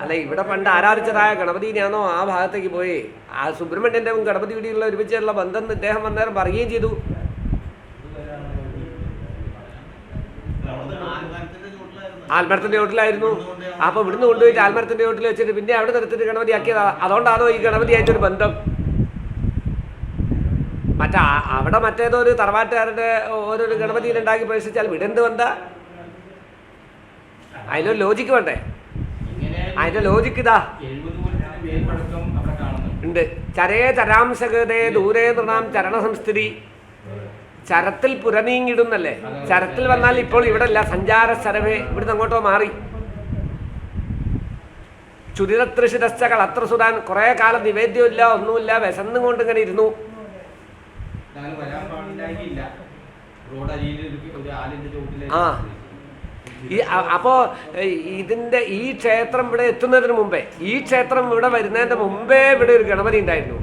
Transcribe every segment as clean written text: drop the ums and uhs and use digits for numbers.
അല്ല, ഇവിടെ പണ്ട് ആരാധിച്ചതായ ഗണപതിനെയാണോ ആ ഭാഗത്തേക്ക് പോയി? ആ സുബ്രഹ്മണ്യൻ്റെ ഗണപതി വീടിയുള്ള ഒരുമിച്ചുള്ള ബന്ധം ഇദ്ദേഹം വന്നേരം പറയുകയും ചെയ്തു. ആൽമരത്തിൻ്റെ ചോട്ടിലായിരുന്നു. അപ്പോൾ ഇവിടുന്ന് കൊണ്ടുപോയിട്ട് ആൽമരത്തിൻ്റെ ചോട്ടിൽ വെച്ചിട്ട് പിന്നെ അവിടെ നിർത്തിട്ട് ഗണപതി ആക്കിയതാ. അതുകൊണ്ടാണോ ഈ ഗണപതിയായിട്ടൊരു ബന്ധം? അവിടെ മറ്റേതോ ഒരു തറവാട്ടുകാരുടെ ഓരോരു ഗണപതിയിലുണ്ടാക്കി പ്രവേശിച്ചാൽ ഇവിടെ എന്ത് ബന്ധ? അതിനൊരു ലോജിക്ക് വേണ്ടേ? അതിൻ്റെ ലോജിക്ക് ഇതാ ഉണ്ട്. ചരേ ചരാംശകതേ ദൂരേ നൃണാം ചരണസംസ്ഥിതി. ചരത്തിൽ പുരനീങ്ങിടുന്നല്ലേ? ചരത്തിൽ വന്നാൽ ഇപ്പോൾ ഇവിടെ അല്ല, സഞ്ചാര സ്ഥലമേ ഇവിടുന്ന് അങ്ങോട്ടോ മാറി. ചുരിതത്രിശിരശ്ച കളത്ര സുരാൻ. കുറേ കാലം നിവേദ്യമില്ല, ഒന്നുമില്ല, വിശന്നും കൊണ്ട് ഇങ്ങനെ ഇരുന്നു. ആ അപ്പോ ഇതിന്റെ ഈ ക്ഷേത്രം ഇവിടെ എത്തുന്നതിന് മുമ്പേ, ഈ ക്ഷേത്രം ഇവിടെ വരുന്നതിന്റെ മുമ്പേ ഇവിടെ ഒരു ഗണപതി ഉണ്ടായിരുന്നു.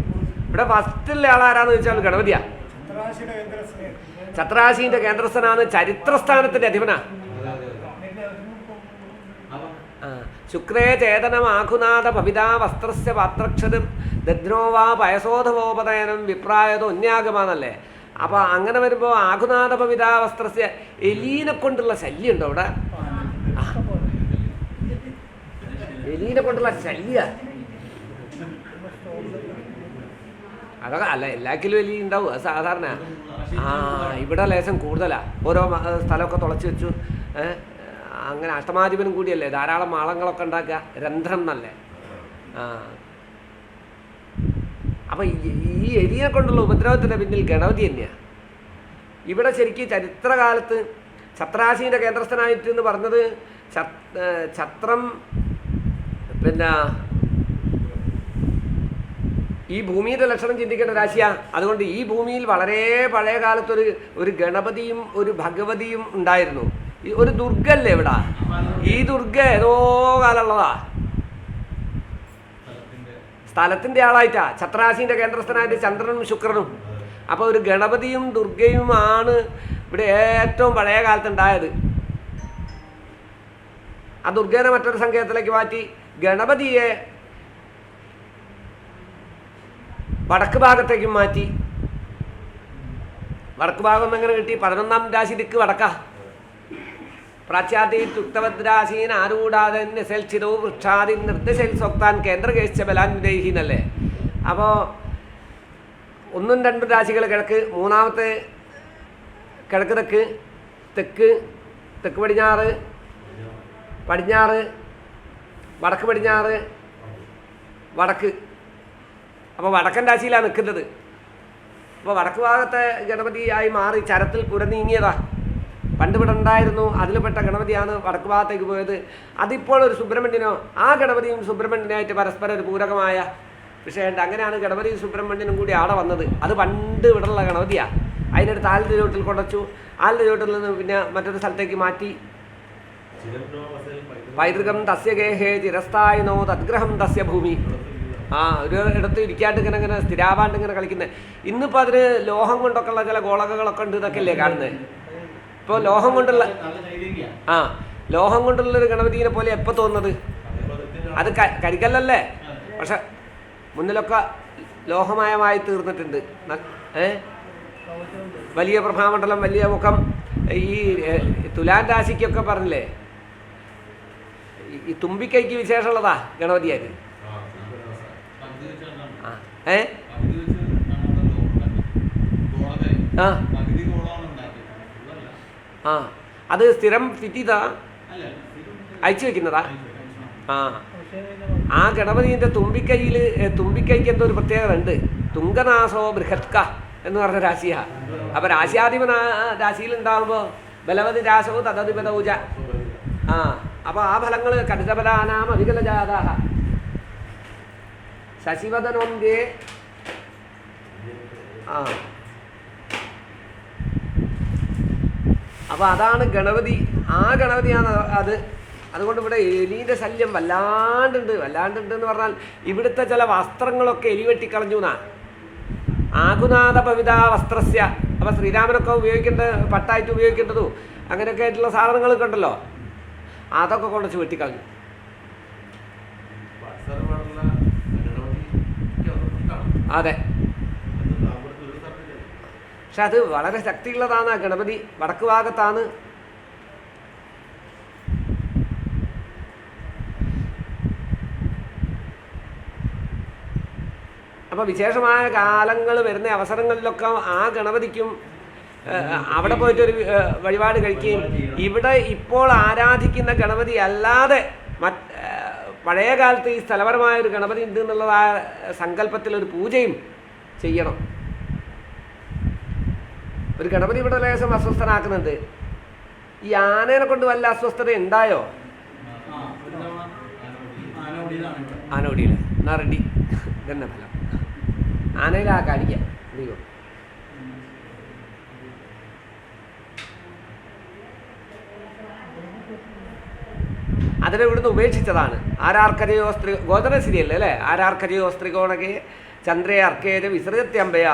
ഇവിടെ ഫസ്റ്റിലെ ആളാരാന്ന് ചോദിച്ചാൽ ഗണപതിയാ. ചത്രാശീന്റെ കേന്ദ്രസ്ഥനാണ്, ചരിത്രസ്ഥാനത്തിന്റെ അധിപനാ. ശുക്രേ ചേതനം ആഖുനാഥ ഭവിതാ വസ്ത്രസ്യ പാത്രക്ഷതിർ ദദ്രോവാ പയസോധവോപതയനം വിപ്രായതോ ഉന്യാഗമാണല്ലേ. അപ്പോൾ അങ്ങനെ വരുമ്പോൾ ആഖുനാഥ ഭവിതാ വസ്ത്രസ്യ, എലീനെ കൊണ്ടുള്ള ശല്യം ഉണ്ടോ അവിടെ? എലീനെ കൊണ്ടുള്ള ശല്യ അതൊക്കെ അല്ല, എല്ലാക്കിലും എലി ഉണ്ടാവും, അത് സാധാരണ. ഇവിടെ ലേശം കൂടുതലാണ്. ഓരോ സ്ഥലമൊക്കെ തുളച്ച് വെച്ചു. അങ്ങനെ അഷ്ടമാധിപനും കൂടിയല്ലേ, ധാരാളം മാളങ്ങളൊക്കെ ഉണ്ടാക്കുക, രന്ധ്രം എന്നല്ലേ. അപ്പം ഈ എലിയെ കൊണ്ടുള്ള ഉപദ്രവത്തിൻ്റെ പിന്നിൽ ഗണപതി തന്നെയാണ്. ഇവിടെ ശരിക്കും ചരിത്രകാലത്ത് ഛത്രാശീൻ്റെ കേന്ദ്രസ്ഥനായിട്ട് എന്ന് പറഞ്ഞത് ഛത്രം പിന്നെ ഈ ഭൂമിയുടെ ലക്ഷണം ചിന്തിക്കേണ്ട രാശിയാണ്. അതുകൊണ്ട് ഈ ഭൂമിയിൽ വളരെ പഴയ കാലത്തൊരു ഗണപതിയും ഒരു ഭഗവതിയും ഉണ്ടായിരുന്നു. ഒരു ദുർഗല്ലേ ഇവിടെ? ഈ ദുർഗ ഏതോ കാലമുള്ളതാ, സ്ഥലത്തിൻ്റെ ആളായിട്ടാ. ഛത്രാശീൻ്റെ കേന്ദ്രസ്ഥനായിട്ട് ചന്ദ്രനും ശുക്രനും. അപ്പോൾ ഒരു ഗണപതിയും ദുർഗയുമാണ് ഇവിടെ ഏറ്റവും പഴയ കാലത്തുണ്ടായത്. ആ ദുർഗേനെ മറ്റൊരു സങ്കേതത്തിലേക്ക് മാറ്റി ഗണപതിയെ വടക്ക് ഭാഗത്തേക്കും മാറ്റി. വടക്ക് ഭാഗം എങ്ങനെ കിട്ടി? 11ാം രാശി ദിക്ക് വടക്കാ. പ്രാച്യാതി തുക്തവദ്രാശീൻ ആരൂഢാതെ നിസൽച്ചിതോ വൃക്ഷാദി നിർദ്ദേശൽ സ്വക്താൻ കേന്ദ്രകേശ ബലാൻവിദേഹിന്നല്ലേ. അപ്പോൾ 1ഉം 2ഉം രാശികൾ കിഴക്ക്, 3ാമത്തെ കിഴക്ക് തെക്ക്, തെക്ക് തെക്ക് പടിഞ്ഞാറ്, പടിഞ്ഞാറ്, വടക്ക് പടിഞ്ഞാറ്, വടക്ക്. അപ്പോൾ വടക്കൻ രാശിയിലാണ് നിൽക്കുന്നത്. അപ്പോൾ വടക്ക് ഭാഗത്തെ ഗണപതിയായി മാറി ചരത്തിൽ പുരനീങ്ങിയതാ. പണ്ട് ഇവിടെ ഉണ്ടായിരുന്നു, അതിൽപ്പെട്ട ഗണപതിയാണ് വടക്ക് ഭാഗത്തേക്ക് പോയത്. അതിപ്പോൾ ഒരു സുബ്രഹ്മണ്യനോ, ആ ഗണപതിയും സുബ്രഹ്മണ്യനായിട്ട് പരസ്പരം ഒരു പൂരകമായ വിഷയമുണ്ട്. അങ്ങനെയാണ് ഗണപതിയും സുബ്രഹ്മണ്യനും കൂടി ആടെ വന്നത്. അത് പണ്ട് ഇവിടെയുള്ള ഗണപതിയാണ്. അതിനടുത്ത് ആലിൻ്റെ ചോട്ടിൽ കൊണ്ടച്ചു. ആലിൻ്റെ ചോട്ടിൽ നിന്ന് പിന്നെ മറ്റൊരു സ്ഥലത്തേക്ക് മാറ്റി. പൈതൃകം തസ്യ ഗേഹേ ചിരസ്ഥായിനോ തദ്ഗ്രഹം തസ്യ ഭൂമി. ഒരു ഇടത്ത് ഇരിക്കാണ്ട് ഇങ്ങനെ സ്ഥിരാവാണ്ട് ഇങ്ങനെ കളിക്കുന്നത്. ഇന്നിപ്പോൾ അതിന് ലോഹം കൊണ്ടൊക്കെ ഉള്ള ചില ഗോളകകളൊക്കെ ഉണ്ട്, ഇതൊക്കെ അല്ലേ കാണുന്നത്. ഇപ്പോൾ ലോഹം കൊണ്ടുള്ള ലോഹം കൊണ്ടുള്ളൊരു ഗണപതിനെ പോലെ എപ്പോൾ തോന്നുന്നത്? അത് കരിക്കല്ലല്ലേ, പക്ഷെ മുന്നിലൊക്കെ ലോഹമയമായി തീർന്നിട്ടുണ്ട്. വലിയ പ്രഭാമണ്ഡലം, വലിയ മുഖം. ഈ തുലാൻ രാശിക്കൊക്കെ പറഞ്ഞില്ലേ, ഈ തുമ്പിക്കൈക്ക് വിശേഷമുള്ളതാ ഗണപതിയായിട്ട്. അത് സ്ഥിരം ഫിറ്റ് ചെയ്താ അയച്ചു വെക്കുന്നതാ. ആ ഗണപതിൻ്റെ തുമ്പിക്കൈക്ക് എന്തോ ഒരു പ്രത്യേകത ഉണ്ട്. തുങ്കനാസോ ബൃഹത്ക എന്ന് പറഞ്ഞ രാശിയാണ്. അപ്പം രാശിയാധിപൻ രാശിയിലുണ്ടാകുമ്പോൾ ബലവതി രാശവും തദധിപതൗജ. അപ്പോൾ ആ ഫലങ്ങൾ കടിതബലാനാം അവികലജാതാഹ ശശിവദനോന്ത്യേ. അപ്പോൾ അതാണ് ഗണപതി. ആ ഗണപതിയാണ് അത്. അതുകൊണ്ട് ഇവിടെ എലിയുടെ ശല്യം വല്ലാണ്ടുണ്ട് എന്ന് പറഞ്ഞാൽ ഇവിടുത്തെ ചില വസ്ത്രങ്ങളൊക്കെ എലി വെട്ടിക്കളഞ്ഞു എന്നാ. ആകുനാഥ പവിത വസ്ത്രസ്യ. അപ്പോൾ ശ്രീരാമനൊക്കെ പട്ടായിട്ട് ഉപയോഗിക്കേണ്ടതും അങ്ങനെയൊക്കെ ആയിട്ടുള്ള സാധനങ്ങളൊക്കെ ഉണ്ടല്ലോ, അതൊക്കെ കൊണ്ടുവച്ച് വെട്ടിക്കളഞ്ഞു. അതെ, പക്ഷെ അത് വളരെ ശക്തിയുള്ളതാണ്. ഗണപതി വടക്ക് ഭാഗത്താണ്. അപ്പോൾ വിശേഷമായ കാലങ്ങൾ വരുന്ന അവസരങ്ങളിലൊക്കെ ആ ഗണപതിക്കും അവിടെ പോയിട്ടൊരു വഴിപാട് കഴിക്കുകയും ഇവിടെ ഇപ്പോൾ ആരാധിക്കുന്ന ഗണപതി അല്ലാതെ പഴയ കാലത്ത് ഈ സ്ഥലപരമായ ഒരു ഗണപതി ഉണ്ട് എന്നുള്ള ആ സങ്കല്പത്തിലൊരു പൂജയും ചെയ്യണം. ഒരു ഗണപതി ഇവിടെ ലേശം അസ്വസ്ഥനാക്കുന്നുണ്ട്. ഈ ആനേനെ കൊണ്ട് വല്ല അസ്വസ്ഥത ഉണ്ടായോ? ആനോടിയിൽ എന്നാ റെഡി തന്നെ ഫലം. ആനയിലാ കാണിക്കാം. അധികം അതിനെ ഇവിടുന്ന് ഉപേക്ഷിച്ചതാണ്. ആരാർക്കജയോ സ്ത്രീ ഗോതരശ്രീയല്ലേ അല്ലേ? ആരാർക്കജയോ സ്ത്രീകോണകെ ചന്ദ്രയെ അർക്കേജ വിസൃജത്യമ്പയ.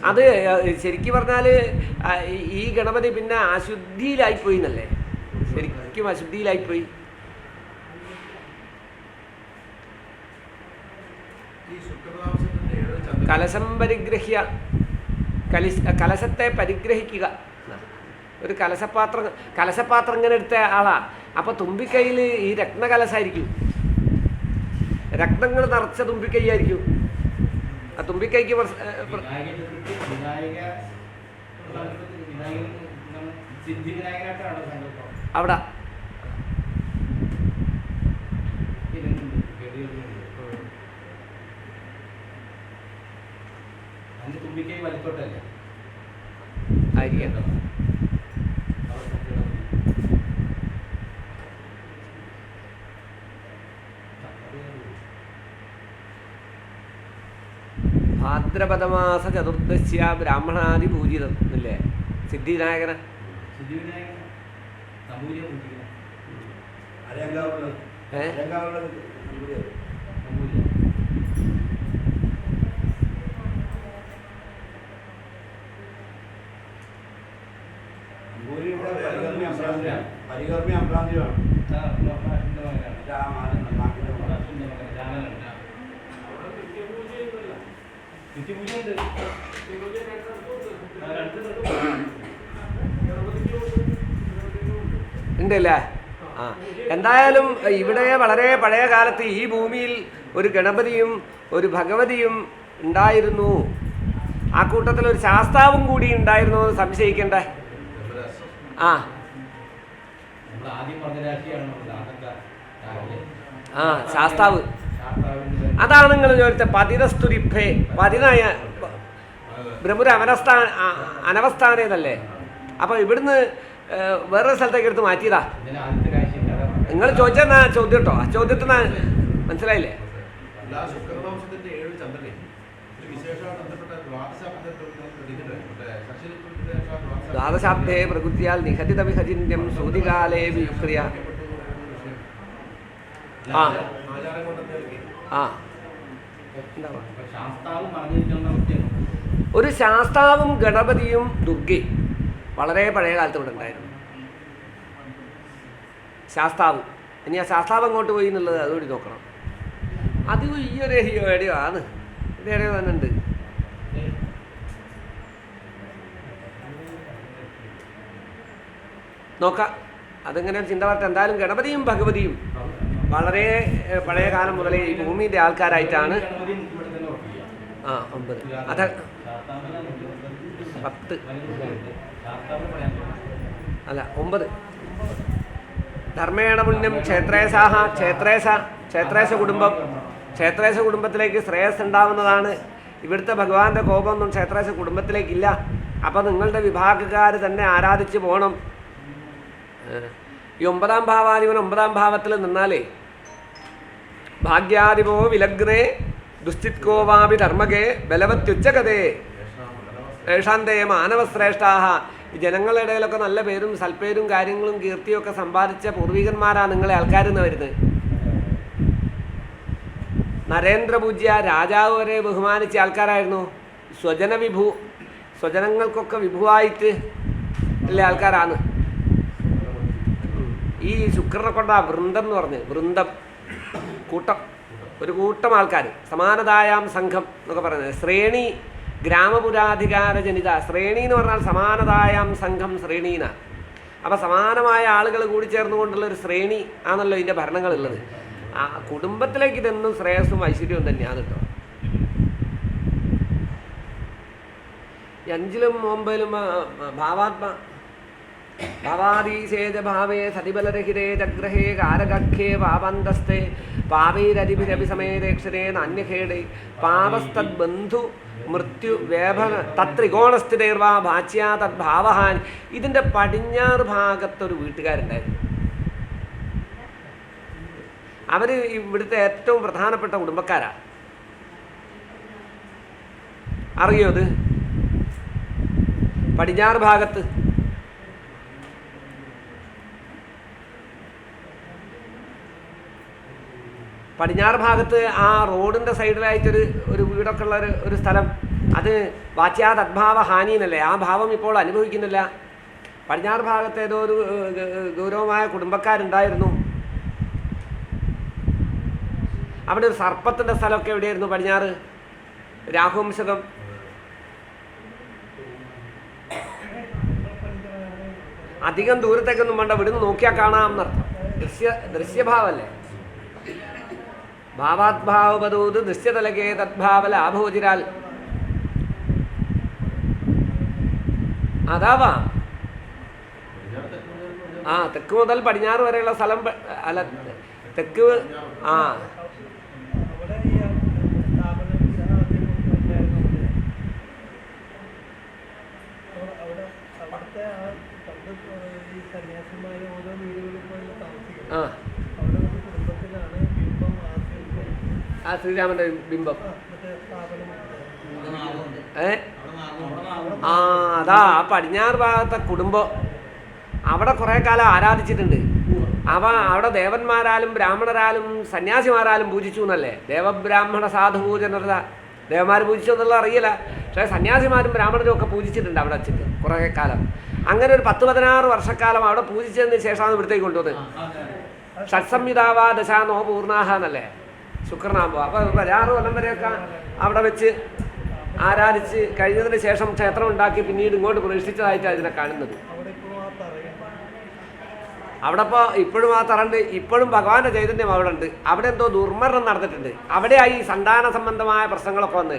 അത് ശരിക്കും പറഞ്ഞാൽ ഈ ഗണപതി പിന്നെ അശുദ്ധിയിലായിപ്പോയി എന്നല്ലേ? ശരിക്കും അശുദ്ധിയിലായിപ്പോയി. കലശം പരിഗ്രഹ്യ, കലശത്തെ പരിഗ്രഹിക്കുക. ഒരു കലശപാത്രം ഇങ്ങനെ എടുത്ത ആളാ. അപ്പോൾ തുമ്പിക്കൈയിൽ ഈ രത്നകലശായിരിക്കും, രത്നങ്ങൾ നിറച്ച തുമ്പിക്കൈ ആയിരിക്കും. ആ തുമ്പിക്കൈക്ക് അവിടെ ആയിരിക്കും. ഭാദ്രപദമാസ ചതുർദശ്യ ബ്രാഹ്മണാദി പൂജിതം അല്ലേ? സിദ്ധിവിനായകന ഉണ്ടല്ലേ? ആ, എന്തായാലും ഇവിടെ വളരെ പഴയ കാലത്ത് ഈ ഭൂമിയിൽ ഒരു ഗണപതിയും ഒരു ഭഗവതിയും ഉണ്ടായിരുന്നു. ആ കൂട്ടത്തിൽ ഒരു ശാസ്താവും കൂടി ഉണ്ടായിരുന്നു എന്ന് സംശയിക്കണ്ടേ? ആ ആ ശാസ്താവ്, അതാണ് നിങ്ങൾ ചോദിച്ച പതിതസ്തുരിഭേ. പതിനായ ബ്രഹ്മപുര അനവസ്ഥാനേതല്ലേ? അപ്പോൾ ഇവിടുന്ന് വേറൊരു സ്ഥലത്തേക്ക് എടുത്ത് മാറ്റിയതാ. നിങ്ങൾ ചോദിച്ചാൽ ചോദ്യം കേട്ടോ, ആ ചോദ്യത്തിന് മനസ്സിലായില്ലേ? ദ്വാദശാബ്ദേ പ്രകൃതിയാൽ നിഹതിത വിഹജിന്യം സൂതികാലേ വിയുക്രിയ. ആ ആ ഒരു ശാസ്താവും ഗണപതിയും ദുർഗയും വളരെ പഴയ കാലത്ത് ഇവിടെ ഉണ്ടായിരുന്നു. ശാസ്താവ്, ഇനി ആ ശാസ്താവ് അങ്ങോട്ട് പോയി എന്നുള്ളത് അതുകൂടി നോക്കണം. അത് ഈ ഒരു എവിടെയോ ആണ്, ഇത് എവിടെയോ തന്നെ ഉണ്ട്. നോക്കാം, അതിങ്ങനെ ചിന്ത പറഞ്ഞ. എന്തായാലും ഗണപതിയും ഭഗവതിയും വളരെ പഴയ കാലം മുതലേ ഈ ഭൂമിയുടെ ആൾക്കാരായിട്ടാണ്. ആ 9 അത് 10 അല്ല 9. ധർമ്മേണ പുണ്യം ക്ഷേത്രേശാഹ. ക്ഷേത്രേശ കുടുംബത്തിലേക്ക് ശ്രേയസ് ഉണ്ടാവുന്നതാണ്. ഇവിടുത്തെ ഭഗവാന്റെ കോപമൊന്നും ക്ഷേത്രേശ കുടുംബത്തിലേക്കില്ല. അപ്പം നിങ്ങളുടെ വിഭാഗക്കാർ തന്നെ ആരാധിച്ച് പോകണം. ഈ 9ാം ഭാവാധിപൻ 9ാം ഭാവത്തിൽ നിന്നാലേ ഭാഗ്യാധിപോ വിലഗ്നേ ദുശ്ചിത്കോവാപി ധർമ്മകേ ബലവത്യുച്ചകതേ ഏഷാന്തേ മാനവശ്രേഷ്ഠാഹ. ഈ ജനങ്ങളുടെ ഇടയിലൊക്കെ നല്ല പേരും സൽപ്പേരും കാര്യങ്ങളും കീർത്തിയൊക്കെ സമ്പാദിച്ച പൂർവികന്മാരാണ് നിങ്ങളെ ആൾക്കാരെന്ന് വരുന്നത്. നരേന്ദ്രപൂജ്യ രാജാവ് വരെ ബഹുമാനിച്ച ആൾക്കാരായിരുന്നു. സ്വജനങ്ങൾക്കൊക്കെ വിഭുവായിട്ട് ഉള്ള ആൾക്കാരാണ്. ഈ ശുക്രനെ കൊണ്ട വൃന്ദം എന്ന് പറഞ്ഞ് വൃന്ദം കൂട്ടം, ഒരു കൂട്ടം ആൾക്കാർ, സമാനതായാം സംഘം എന്നൊക്കെ പറയുന്നത്. ശ്രേണി ഗ്രാമപുരാധികാര ജനിത, ശ്രേണി എന്ന് പറഞ്ഞാൽ സമാനതായാം സംഘം ശ്രേണീന. അപ്പം സമാനമായ ആളുകൾ കൂടി ചേർന്നുകൊണ്ടുള്ള ഒരു ശ്രേണി ആണല്ലോ ഇതിൻ്റെ ഭരണങ്ങളുള്ളത്. ആ കുടുംബത്തിലേക്ക് ഇതെന്നും ശ്രേയസ്സും ഐശ്വര്യവും തന്നെയാണ് കേട്ടോ. 5ലും 9ലും ഭാവാദീശേജ ഭാവേ സതിബലരഹിരേ ജഗ്രഹേ കാരകഖ്യേ പാപന്തസ്തേ പാപൈരതിഭിരഭിസമേതേക്ഷരേ നാന്യഖേടേ പാപസ്തദ്ബന്ധു മൃത്യു വേഭന തത്രികോണസ്ഥിതൈർവാ ഭാച്യാ തദ്ഭാവഹാനി. ഇതിൻ്റെ പടിഞ്ഞാറ് ഭാഗത്തൊരു വീട്ടുകാരുണ്ടായിരുന്നു. അവർ ഇവിടുത്തെ ഏറ്റവും പ്രധാനപ്പെട്ട കുടുംബക്കാരാ. അറിയോ അത്? പടിഞ്ഞാറ് ഭാഗത്ത് ആ റോഡിൻ്റെ സൈഡിലായിട്ടൊരു വീടൊക്കെ ഉള്ള ഒരു സ്ഥലം, അത് വാച്യാ തദ്ഭാവ ഹാനി എന്നല്ലേ, ആ ഭാവം ഇപ്പോൾ അനുഭവിക്കുന്നില്ല. പടിഞ്ഞാറ് ഭാഗത്ത് ഏതോ ഒരു ഗൗരവമായ കുടുംബക്കാരുണ്ടായിരുന്നു. അവിടെ ഒരു സർപ്പത്തിൻ്റെ സ്ഥലമൊക്കെ എവിടെയായിരുന്നു? പടിഞ്ഞാറ് രാഹുവംശകം. അധികം ദൂരത്തേക്കൊന്നും വേണ്ട, ഇവിടുന്ന് നോക്കിയാൽ കാണാം എന്നർത്ഥം. ദൃശ്യഭാവല്ലേ. ഭാവാത്ഭാവപദൂത് ദൃശ്യതലകേ തദ്ഭാവ ലാഭോചിരാൽ. അതാവാ തെക്ക് മുതൽ പടിഞ്ഞാറ് വരെയുള്ള സ്ഥലം. അല്ല, തെക്ക് ശ്രീരാമന്റെ ബിംബം. അതാ ആ പടിഞ്ഞാറ് ഭാഗത്തെ കുടുംബം അവിടെ കുറെ കാലം ആരാധിച്ചിട്ടുണ്ട്. അവിടെ ദേവന്മാരാലും ബ്രാഹ്മണരാലും സന്യാസിമാരാലും പൂജിച്ചു എന്നല്ലേ. ദേവബ്രാഹ്മണ സാധുപൂജനത ദേവന്മാർ പൂജിച്ചു എന്നുള്ള അറിയില്ല, പക്ഷേ സന്യാസിമാരും ബ്രാഹ്മണരും ഒക്കെ പൂജിച്ചിട്ടുണ്ട് അവിടെ വെച്ചിട്ട് കുറേ കാലം. അങ്ങനെ ഒരു 10-16 വർഷക്കാലം അവിടെ പൂജിച്ചതിന് ശേഷമാണ് ഇവിടത്തേക്ക് കൊണ്ടുവന്നത്. ഷഡ്സംയുതാവാ ദശാനോ പൂർണ്ണാഹ എന്നല്ലേ ശുക്രനാകുമ്പോൾ. അപ്പോൾ 16 കൊല്ലം വരെയൊക്കെ അവിടെ വെച്ച് ആരാധിച്ച് കഴിഞ്ഞതിന് ശേഷം ക്ഷേത്രം ഉണ്ടാക്കി പിന്നീട് ഇങ്ങോട്ട് പ്രതിഷ്ഠിച്ചതായിട്ടാണ് ഇതിനെ കാണുന്നത്. അവിടെ ഇപ്പോൾ ഇപ്പോഴും ആ തറണ്ട്, ഇപ്പോഴും ഭഗവാന്റെ ചൈതന്യം അവിടെ ഉണ്ട്. അവിടെ എന്തോ ദുർമരണം നടന്നിട്ടുണ്ട്. അവിടെയായി സന്താന സംബന്ധമായ പ്രശ്നങ്ങളൊക്കെ വന്ന്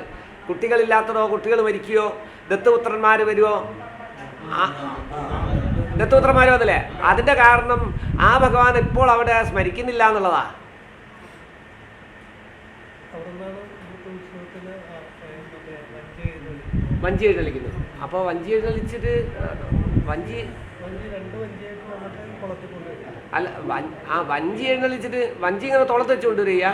കുട്ടികളില്ലാത്തതോ കുട്ടികൾ മരിക്കുകയോ ദത്തുപുത്രന്മാർ വരുമോ, ദത്തുപുത്രന്മാർ വന്നില്ലേ, അതിൻ്റെ കാരണം ആ ഭഗവാൻ ഇപ്പോൾ അവിടെ സ്മരിക്കുന്നില്ല എന്നുള്ളതാ. വഞ്ചി എഴുന്നള്ളിക്കുന്നു. അപ്പോൾ വഞ്ചി എഴുന്നള്ളിച്ചിട്ട് അല്ല വഞ്ചി എഴുന്നള്ളിച്ചിട്ട് വഞ്ചി ഇങ്ങനെ തുളത്ത് വെച്ച് കൊണ്ടുവരിക.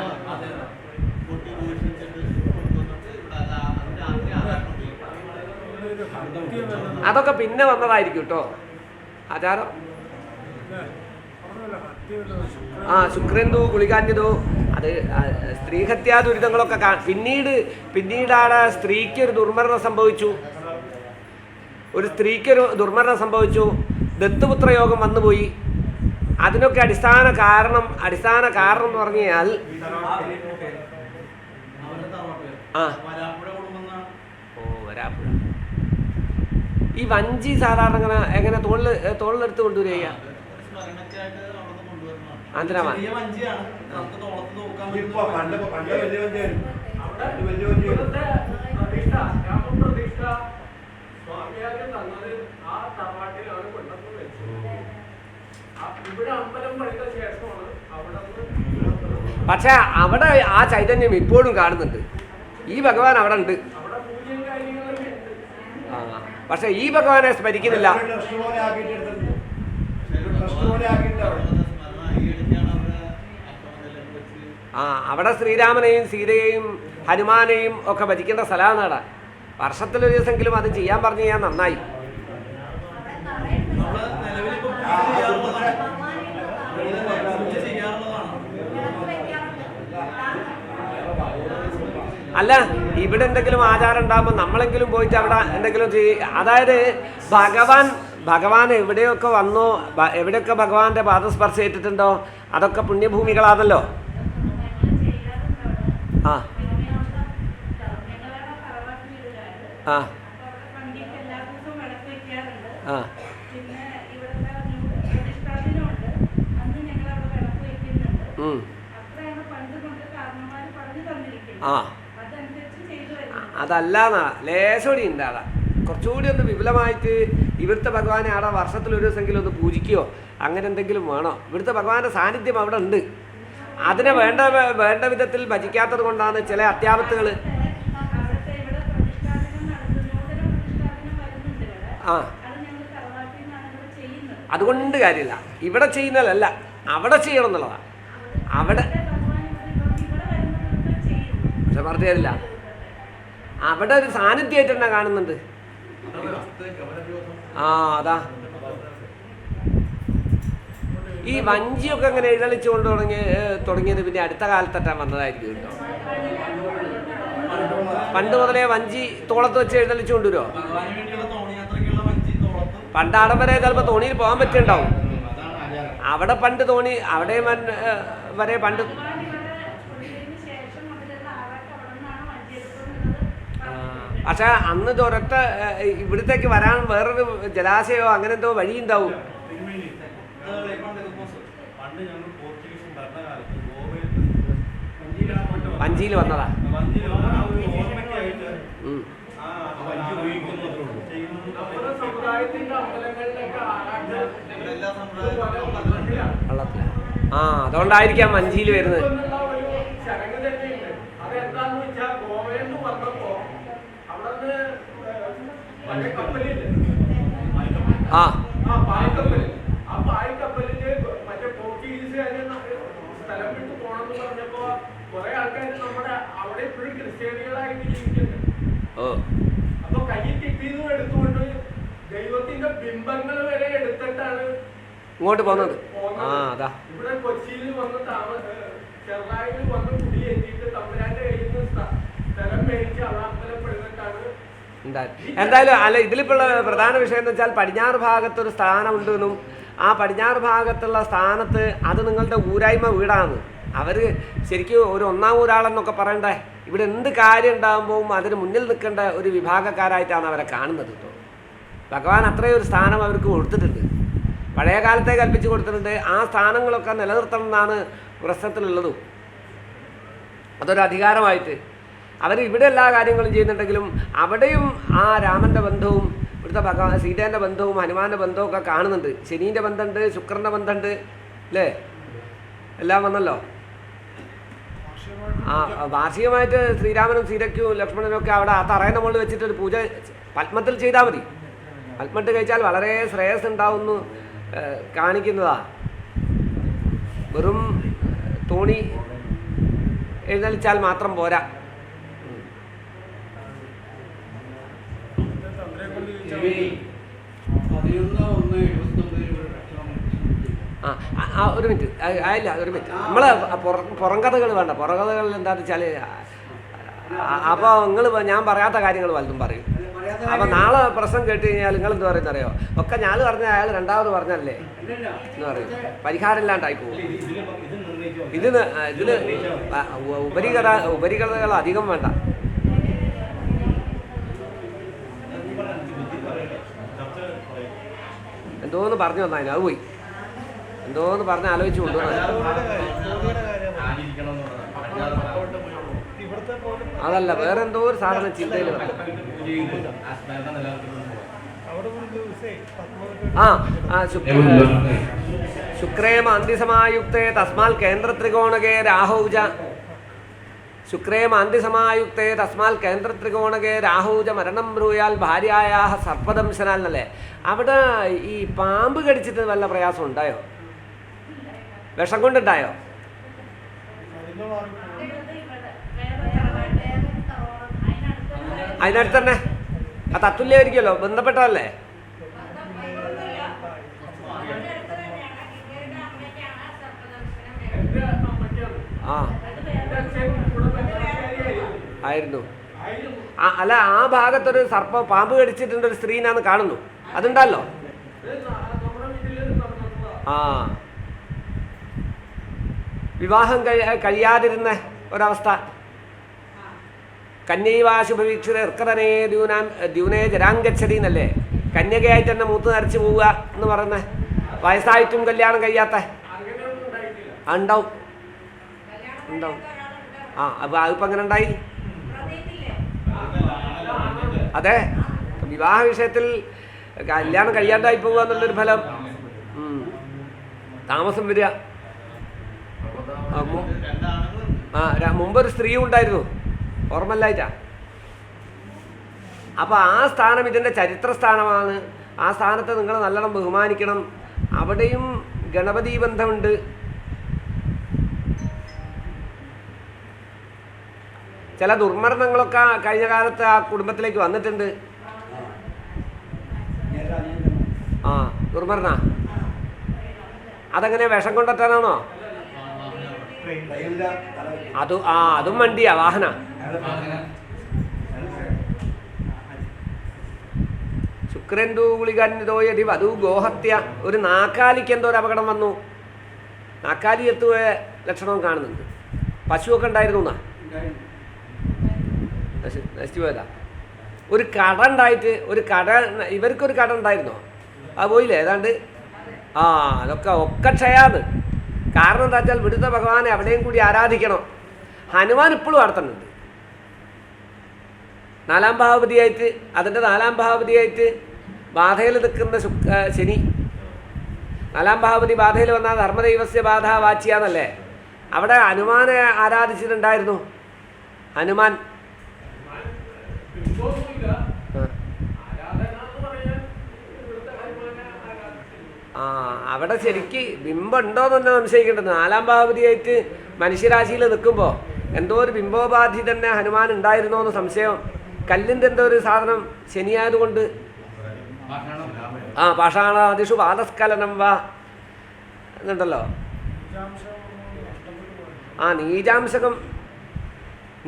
അതൊക്കെ പിന്നെ വന്നതായിരിക്കും കേട്ടോ ആചാരം. ശുക്രന്തു കുളികാന്യതോ അത് സ്ത്രീഹത്യാ ദുരിതങ്ങളൊക്കെ പിന്നീടാണ് സ്ത്രീക്ക് ഒരു ദുർമരണം സംഭവിച്ചു. ഒരു സ്ത്രീക്കൊരു ദുർമരണം സംഭവിച്ചു, ദത്തുപുത്ര യോഗം വന്നുപോയി. അതിനൊക്കെ അടിസ്ഥാന കാരണം എന്ന് പറഞ്ഞു കഴിഞ്ഞാൽ വരാപ്പുഴ. ഈ വഞ്ചി സാധാരണ എങ്ങനെ തോളിലെടുത്ത് കൊണ്ടുവരിക? എന്തിനാ പക്ഷെ അവിടെ ആ ചൈതന്യം ഇപ്പോഴും കാണുന്നുണ്ട്. ഈ ഭഗവാൻ അവിടെ ഉണ്ട്. പക്ഷെ ഈ ഭഗവാനെ സ്മരിക്കുന്നില്ല. അവിടെ ശ്രീരാമനെയും സീതയെയും ഹനുമാനെയും ഒക്കെ ഭജിക്കേണ്ട സ്ഥലമാണ് അവിടെ. വർഷത്തിലൊരു ദിവസമെങ്കിലും അത് ചെയ്യാൻ പറഞ്ഞു കഴിഞ്ഞാൽ നന്നായി. അല്ല, ഇവിടെ എന്തെങ്കിലും ആചാരം ഉണ്ടാകുമ്പോൾ നമ്മളെങ്കിലും പോയിട്ട് അവിടെ എന്തെങ്കിലും അതായത് ഭഗവാൻ എവിടെയൊക്കെ വന്നോ, എവിടെയൊക്കെ ഭഗവാന്റെ പാദസ്പർശം ഏറ്റിട്ടുണ്ടോ അതൊക്കെ പുണ്യഭൂമികളാണല്ലോ. ആ ആ ആ ആ അതല്ലാന്നാ ലേശോടി ഉണ്ടാകാ. കുറച്ചുകൂടി ഒന്ന് വിപുലമായിട്ട് ഇവിടുത്തെ ഭഗവാനെ അവിടെ വർഷത്തിൽ ഒരു ദിവസമെങ്കിലും ഒന്ന് പൂജിക്കുകയോ അങ്ങനെ എന്തെങ്കിലും വേണോ. ഇവിടുത്തെ ഭഗവാന്റെ സാന്നിധ്യം അവിടെ ഉണ്ട്. അതിനെ വേണ്ട വിധത്തിൽ ഭജിക്കാത്തത് കൊണ്ടാണ് ചില അത്യാപത്തുകൾ. ആ അതുകൊണ്ട് കാര്യമില്ല. ഇവിടെ ചെയ്യുന്നതല്ല, അവിടെ ചെയ്യണം എന്നുള്ളതാണ്. അവിടെ പക്ഷെ പറഞ്ഞു തരില്ല. അവിടെ ഒരു സാന്നിധ്യമായിട്ട് തന്നെ കാണുന്നുണ്ട്. ആ അതാ ഈ വഞ്ചിയൊക്കെ അങ്ങനെ എഴുന്നള്ളിച്ചു കൊണ്ട് തുടങ്ങിയത് പിന്നെ അടുത്ത കാലത്തട്ടാൻ വന്നതായിരിക്കും കേട്ടോ. പണ്ട് മുതലേ വഞ്ചി തോളത്ത് വെച്ച് എഴുന്നള്ളിച്ചു കൊണ്ടുവരുമോ? പണ്ട് അവിടെ വരെ ചിലപ്പോൾ തോണിയിൽ പോകാൻ പറ്റുന്നുണ്ടാവും. അവിടെ പണ്ട് തോണി അവിടെ വരെ പണ്ട് പക്ഷെ അന്ന് ഒരൊറ്റ ഇവിടത്തേക്ക് വരാൻ വേറൊരു ജലാശയമോ അങ്ങനെ എന്തോ വഴി ഉണ്ടാവും. വഞ്ചിയിൽ വന്നതാ. വള്ളത്തില ആ അതുകൊണ്ടായിരിക്കാം വഞ്ചിയിൽ വരുന്നത്. ആ അപ്പൊ കയ്യിൽ കിട്ടിയതും എടുത്തുകൊണ്ട് ദൈവത്തിന്റെ ബിംബങ്ങൾ വരെ എടുത്തിട്ടാണ് ഇങ്ങോട്ട് പോകുന്നത്. ആ അതാ ഇവിടെ കൊച്ചിയിൽ വന്ന് ചെറുതായിൽ വന്ന് കുടിയേറ്റിട്ട് തമ്പുരാന്റെ കയ്യിൽ നിന്ന് സ്ഥലം മേടിച്ച് അളാമ്പലപ്പെടുന്നിട്ടാണ്. എന്തായാലും അല്ല ഇതിലിപ്പോൾ പ്രധാന വിഷയം എന്ന് വെച്ചാൽ പടിഞ്ഞാറ് ഭാഗത്തൊരു സ്ഥാനമുണ്ടെന്നും ആ പടിഞ്ഞാറ് ഭാഗത്തുള്ള സ്ഥാനത്ത് അത് നിങ്ങളുടെ ഊരായ്മ വീടാണ്. അവർ ശരിക്കും ഒരു ഒന്നാം ഊരാളെന്നൊക്കെ പറയണ്ടേ. ഇവിടെ എന്ത് കാര്യം ഉണ്ടാകുമ്പോൾ അതിന് മുന്നിൽ നിൽക്കേണ്ട ഒരു വിഭാഗക്കാരായിട്ടാണ് അവരെ കാണുന്നത് കേട്ടോ. ഭഗവാൻ അത്രയും ഒരു സ്ഥാനം അവർക്ക് കൊടുത്തിട്ടുണ്ട്. പഴയ കാലത്തെ കൽപ്പിച്ച് കൊടുത്തിട്ടുണ്ട്. ആ സ്ഥാനങ്ങളൊക്കെ നിലനിർത്തണം എന്നാണ് പ്രശ്നത്തിലുള്ളതും. അതൊരു അധികാരമായിട്ട് അവർ ഇവിടെ എല്ലാ കാര്യങ്ങളും ചെയ്യുന്നുണ്ടെങ്കിലും അവിടെയും ആ രാമൻ്റെ ബന്ധവും ഇവിടുത്തെ ഭഗവാൻ സീതേൻ്റെ ബന്ധവും ഹനുമാൻ്റെ ബന്ധവും ഒക്കെ കാണുന്നുണ്ട്. ശനീൻ്റെ ബന്ധമുണ്ട്, ശുക്രൻ്റെ ബന്ധമുണ്ട്, അല്ലേ? എല്ലാം വന്നല്ലോ. ആ വാർഷികമായിട്ട് ശ്രീരാമനും സീതയ്ക്കും ലക്ഷ്മണനും ഒക്കെ അവിടെ ആ തറയുടെ മുകളിൽ വെച്ചിട്ടൊരു പൂജ പത്മത്തിൽ ചെയ്താൽ മതി. പത്മട്ട് കഴിച്ചാൽ വളരെ ശ്രേയസ് ഉണ്ടാവുമെന്ന് കാണിക്കുന്നതാ. വെറും തോണി എഴുന്നള്ളിച്ചാൽ മാത്രം പോരാ. ഒരു മിനിറ്റ് ആയില്ല, ഒരു മിനിറ്റ്. നമ്മളെ പുറം കഥകൾ വേണ്ട. പുറം കഥകളിൽ എന്താണെന്ന് വെച്ചാൽ അപ്പോൾ നിങ്ങൾ ഞാൻ പറയാത്ത കാര്യങ്ങൾ വലുതും പറയും. അപ്പം നാളെ പ്രശ്നം കേട്ട് കഴിഞ്ഞാൽ നിങ്ങൾ എന്ത് പറയുന്ന അറിയോ? ഒക്കെ ഞാൻ പറഞ്ഞ അയാൾ രണ്ടാമത് പറഞ്ഞല്ലേ എന്ന് പറയും. പരിഹാരം ഇല്ലാണ്ടായി പോകും. ഇതിന് ഉപരികഥകൾ അധികം വേണ്ട. എന്തോന്ന് പറഞ്ഞു വന്നതിന് അത് പോയി. എന്തോന്ന് പറഞ്ഞ് ആലോചിച്ച് കൊണ്ടുവന്ന അതല്ല, വേറെ എന്തോ ഒരു സാധനം ചിന്തയിൽ ശുക്രേമ അന്തിസമായുക്തേ തസ്മാൽ കേന്ദ്രത്രികോണകേ രാഹൗജ. ശുക്രേമ അന്തിസമായുക്തേ തസ്മാൽ കേന്ദ്രത്രികോണകേ രാഹൗജ മരണം ബ്രൂയാൽ ഭാര്യായാ സർപ്പദംശനാൽ എന്നല്ലേ. അവിടെ ഈ പാമ്പ് കടിച്ചിട്ട് വല്ല പ്രയാസം ഉണ്ടായോ? വിഷം കൊണ്ടുണ്ടായോ? അതിനടുത്ത് തന്നെ ആ തത്തുല്യമായിരിക്കുമല്ലോ, ബന്ധപ്പെട്ടതല്ലേ? ആ ആയിരുന്നു. അല്ല, ആ ഭാഗത്തൊരു സർപ്പം പാമ്പ് കടിച്ചിട്ടുണ്ട് ഒരു സ്ത്രീനാന്ന് കാണുന്നു. അതുണ്ടല്ലോ നമ്മുടെ വീട്ടില് നടന്നിട്ടുള്ള ആ വിവാഹം കഴിയാതിരുന്ന ഒരവസ്ഥ. കന്യൈവാശുഭവീക്ഷിത ഇർക്കതനേ ദ്യൂനേ ജരാങ്കച്ചതി എന്നല്ലേ, കന്യകയായിട്ട് തന്നെ മൂത്ത് നരച്ച് പോവുക എന്ന് പറയുന്നത്. വയസ്സായിട്ടും കല്യാണം കഴിയാത്ത ഉണ്ടാവും ഉണ്ടാവും. ആ അപ്പോൾ അതിപ്പോൾ അങ്ങനെ ഉണ്ടായി. അതെ, വിവാഹ വിഷയത്തിൽ കല്യാണം കഴിയാണ്ടായി പോവുക എന്നുള്ളൊരു ഫലം. താമസം വരിക. മുമ്പൊരു സ്ത്രീയും ഉണ്ടായിരുന്നു, ഓർമ്മല്ലായിട്ടാ. അപ്പോൾ ആ സ്ഥാനം ഇതിൻ്റെ ചരിത്ര സ്ഥാനമാണ്. ആ സ്ഥാനത്തെ നിങ്ങൾ നല്ലോണം ബഹുമാനിക്കണം. അവിടെയും ഗണപതി ബന്ധമുണ്ട്. ചില ദുർമരണങ്ങളൊക്കെ കഴിഞ്ഞ കാലത്ത് ആ കുടുംബത്തിലേക്ക് വന്നിട്ടുണ്ട്. ആ ദുർമരണ അതെങ്ങനെ വിഷം കൊണ്ടെത്താനാണോ? അതും വണ്ടിയാ, വാഹന. ശുക്രന്തു ഗുളികന്യതോയതി വധു ഗോഹത്യ. ഒരു നാക്കാലിക്ക് എന്തോ ഒരു അപകടം വന്നു. നാക്കാലി എത്തുക ലക്ഷണവും കാണുന്നുണ്ട്. പശുവൊക്കെ ഉണ്ടായിരുന്നു എന്നാ നശിച്ചു പോയതാ. ഒരു കട ഉണ്ടായിട്ട് ഇവർക്കൊരു കട ഉണ്ടായിരുന്നോ? അത് പോയില്ലേ ഏതാണ്ട്. ആ അതൊക്കെ ക്ഷയാന്ന്. കാരണം എന്താ വെച്ചാൽ വിടുത്ത ഭഗവാനെ അവിടെയും കൂടി ആരാധിക്കണം. ഹനുമാൻ ഇപ്പോഴും നടത്തുന്നുണ്ട്. നാലാം ഭാവപതിയായിട്ട്, അതിൻ്റെ നാലാം ഭാവപതിയായിട്ട് ബാധയിൽ നിൽക്കുന്ന ശനി. നാലാം ഭാവപതി ബാധയിൽ വന്നാൽ ധർമ്മദൈവസ്യ ബാധ വാച്യാന്നല്ലേ. അവിടെ ഹനുമാനെ ആരാധിച്ചിട്ടുണ്ടായിരുന്നു. ഹനുമാൻ അവിടെ ശരിക്ക് ബിംബുണ്ടോയെന്ന് തന്നെ സംശയിക്കേണ്ടത്. നാലാം ഭാവപതിയായിട്ട് മനുഷ്യരാശിയിൽ നിൽക്കുമ്പോൾ എന്തോ ഒരു ബിംബോപാധി തന്നെ ഹനുമാൻ ഉണ്ടായിരുന്നോ എന്ന് സംശയം. കല്ലിൻ്റെ എന്തോ ഒരു സാധനം ശനിയായതുകൊണ്ട്. പാഷാണാദിഷു പാദസ്ഖലനം വാ എന്നുണ്ടല്ലോ.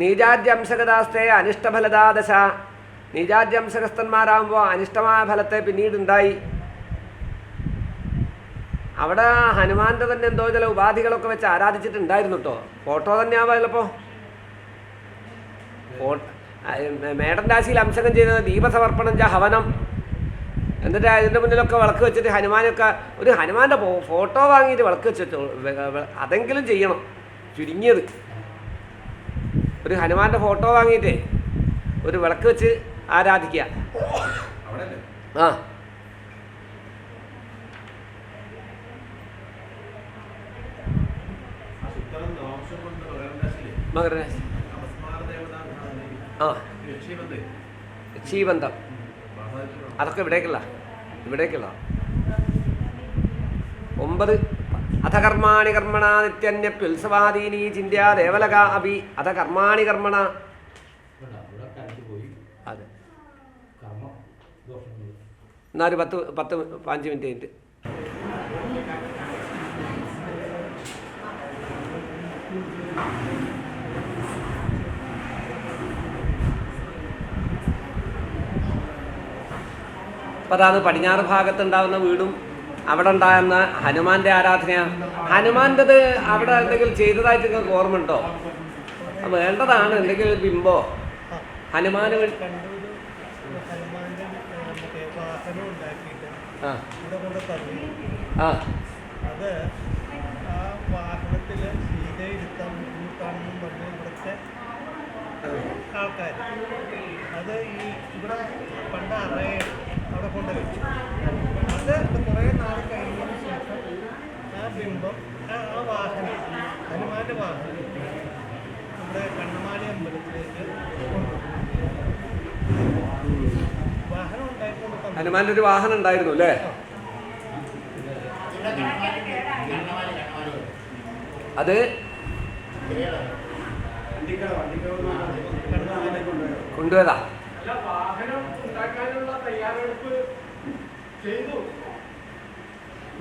നീചാദ്യംശകദാസ്തേ അനിഷ്ടഫലദാദശ. നീചാദ്യംശകസ്ഥന്മാരാകുമ്പോൾ അനിഷ്ടമായ ഫലത്തെ പിന്നീടുണ്ടായി. അവിടെ ഹനുമാന്റെ തന്നെ എന്തോ ചില ഉപാധികളൊക്കെ വെച്ച് ആരാധിച്ചിട്ടുണ്ടായിരുന്നു കേട്ടോ. ഫോട്ടോ തന്നെ ആവാം ചിലപ്പോൾ. മേടൻ രാശിയിൽ അംശകം ചെയ്തത് ദീപസമർപ്പണം ഹവനം. എന്നിട്ട് അതിൻ്റെ മുന്നിലൊക്കെ വിളക്ക് വെച്ചിട്ട് ഹനുമാനൊക്കെ ഒരു ഹനുമാൻ്റെ ഫോട്ടോ വാങ്ങിയിട്ട് വിളക്ക് വെച്ചു. അതെങ്കിലും ചെയ്യണം. ചുരുങ്ങിയത് ഒരു ഹനുമാൻ്റെ ഫോട്ടോ വാങ്ങിയിട്ടേ ഒരു വിളക്ക് വെച്ച് ആരാധിക്കുക. ആ മകരരാശി. ആ രക്ഷീബന്ധം അതൊക്കെ ഇവിടേക്കുള്ള 9 അഥ കർമാണി കർമ്മണ നിത്യന്യപ്യുത്സവാദീനി ചിന്ത്യ ദേവലക അഭി. അഥ കർമാണി കർമ്മണ. അതെ, എന്നാ ഒരു 10-15 മിനിറ്റ് കഴിഞ്ഞിട്ട്. അപ്പം അതാണ് പടിഞ്ഞാറ് ഭാഗത്തുണ്ടാകുന്ന വീടും അവിടെ ഉണ്ടാകുന്ന ഹനുമാന്റെ ആരാധനയാണ്. ഹനുമാൻ്റെത് അവിടെ എന്തെങ്കിലും ചെയ്തതായിട്ട് നിങ്ങൾക്ക് ഓർമ്മയുണ്ടോ? വേണ്ടതാണ് എന്തെങ്കിലും ബിംബോ ഹനുമാന് ആൾക്കാർ അത് ഇവിടെ പണ്ട് അവിടെ കൊണ്ടുവച്ചു. അത് കുറേ നാൾ കഴിഞ്ഞതിന് ശേഷം ആ ബിംബം ആ വാഹനം ഹനുമാന്റെ വാഹനം നമ്മുടെ കണ്ണമാലി അമ്പലത്തിലേക്ക് വാഹനം ഉണ്ടായിക്കൊണ്ട് ഹനുമാന്റെ ഒരു വാഹനം ഉണ്ടായിരുന്നു അല്ലേ? അത് കൊണ്ടുപോയതാ.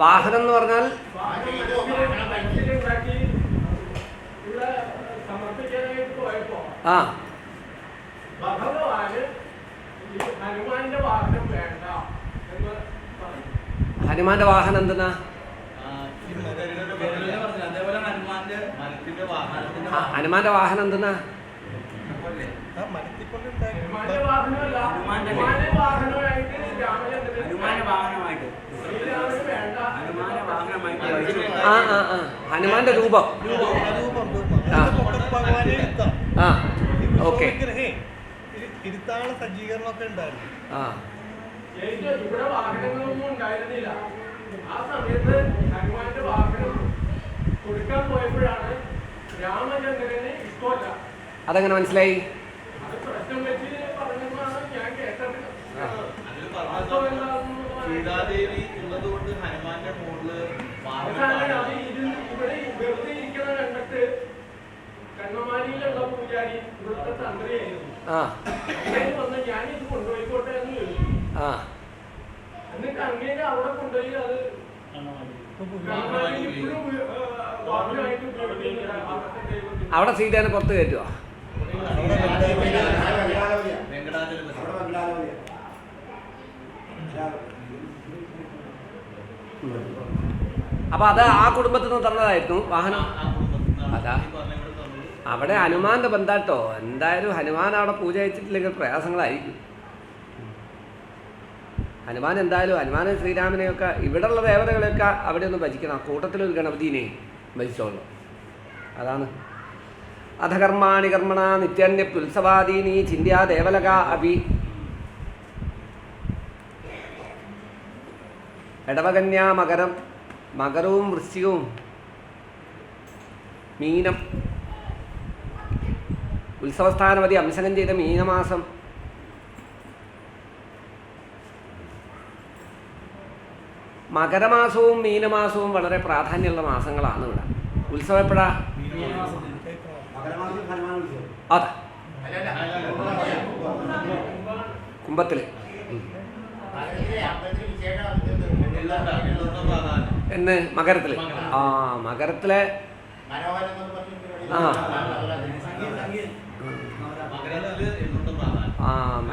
വാഹനം എന്ന് പറഞ്ഞാൽ ആ ഭഗവാന് ഹനുമാന്റെ വാഹനം വേണ്ട എന്ന് പറഞ്ഞു. ഹനുമാന്റെ വാഹനം എന്തെന്നാ? ഹനുമാന്റെ വാഹനം എന്തെന്നാ? ഹനുമാന്റെ വാഹനമല്ല, ഹനുമാന്റെ വാഹനമായിട്ട് രാമചന്ദ്രൻ ശ്രീരാമന് വേണ്ട ഹനുമാന്റെ രൂപം. ആ ഓക്കെ. ഇരുത്താനുള്ള സജ്ജീകരണമൊക്കെ ഉണ്ടായിരുന്നു. ഇവിടെ വാഹനങ്ങളൊന്നും ഉണ്ടായിരുന്നില്ല. ആ സമയത്ത് ഹനുമാന്റെ വാഹനം കൊടുക്കാൻ പോയപ്പോഴാണ് രാമചന്ദ്രന് ഇഷ്ടമല്ല. അതെങ്ങനെ മനസ്സിലായി? അത് പ്രശ്നം വെച്ച് പറഞ്ഞതാണ് ഞാൻ കേട്ടത്. സീതാദേവി ഉള്ളതുകൊണ്ട് ഹനുമാന്റെ മുകളില് അത് ഇവിടെ വെറുതെ ഇരിക്കുന്ന കണ്ടിട്ട് കണ്ണമാലിയിലുള്ള പൂജാരി ഇവിടുത്തെ തന്ത്രിയായിരുന്നു. വന്ന് ഞാൻ ഇത് കൊണ്ടുപോയിക്കോട്ടെ എന്ന് ചോദിച്ചു. എന്നിട്ട് അങ്ങനെ അവിടെ കൊണ്ടുപോയി അത് വാഹനമായിട്ട് ഉപയോഗിക്കുന്നുണ്ട്. അവിടെ സീതേനെ പുറത്ത് കയറ്റുമോ? അപ്പൊ അത് ആ കുടുംബത്തിൽ നിന്ന് തന്നതായിരുന്നു വാഹനം. അതാ അവിടെ ഹനുമാന്റെ ബന്ധാട്ടോ. എന്തായാലും ഹനുമാൻ അവിടെ പൂജ വെച്ചിട്ടില്ലെങ്കിൽ പ്രയാസങ്ങളായിരിക്കും. ഹനുമാൻ എന്തായാലും ഹനുമാനെ ശ്രീരാമനെയൊക്കെ ഇവിടെയുള്ള ദേവതകളെയൊക്കെ അവിടെ ഒന്ന് ഭജിക്കണം. കൂട്ടത്തിലൊരു ഗണപതിനെ ഭജിച്ചോളൂ. അതാണ് അധകർമാണി കർമ്മണ നിത്യന്യപ്യുത്സവാദീനി ചിന്യാ ദേവലക അഭി. ഇടവകന്യാ മകരം, മകരവും വൃശ്ചികവും മീനം. ഉത്സവസ്ഥാനപതി അംശകം ചെയ്ത മീനമാസം. മകരമാസവും മീനമാസവും വളരെ പ്രാധാന്യമുള്ള മാസങ്ങളാണ് ഇവിടെ. ഉത്സവം എപ്പോഴാ? അതെ, കുംഭത്തില്. എന്ന് മകരത്തില്. മകരത്തിലെ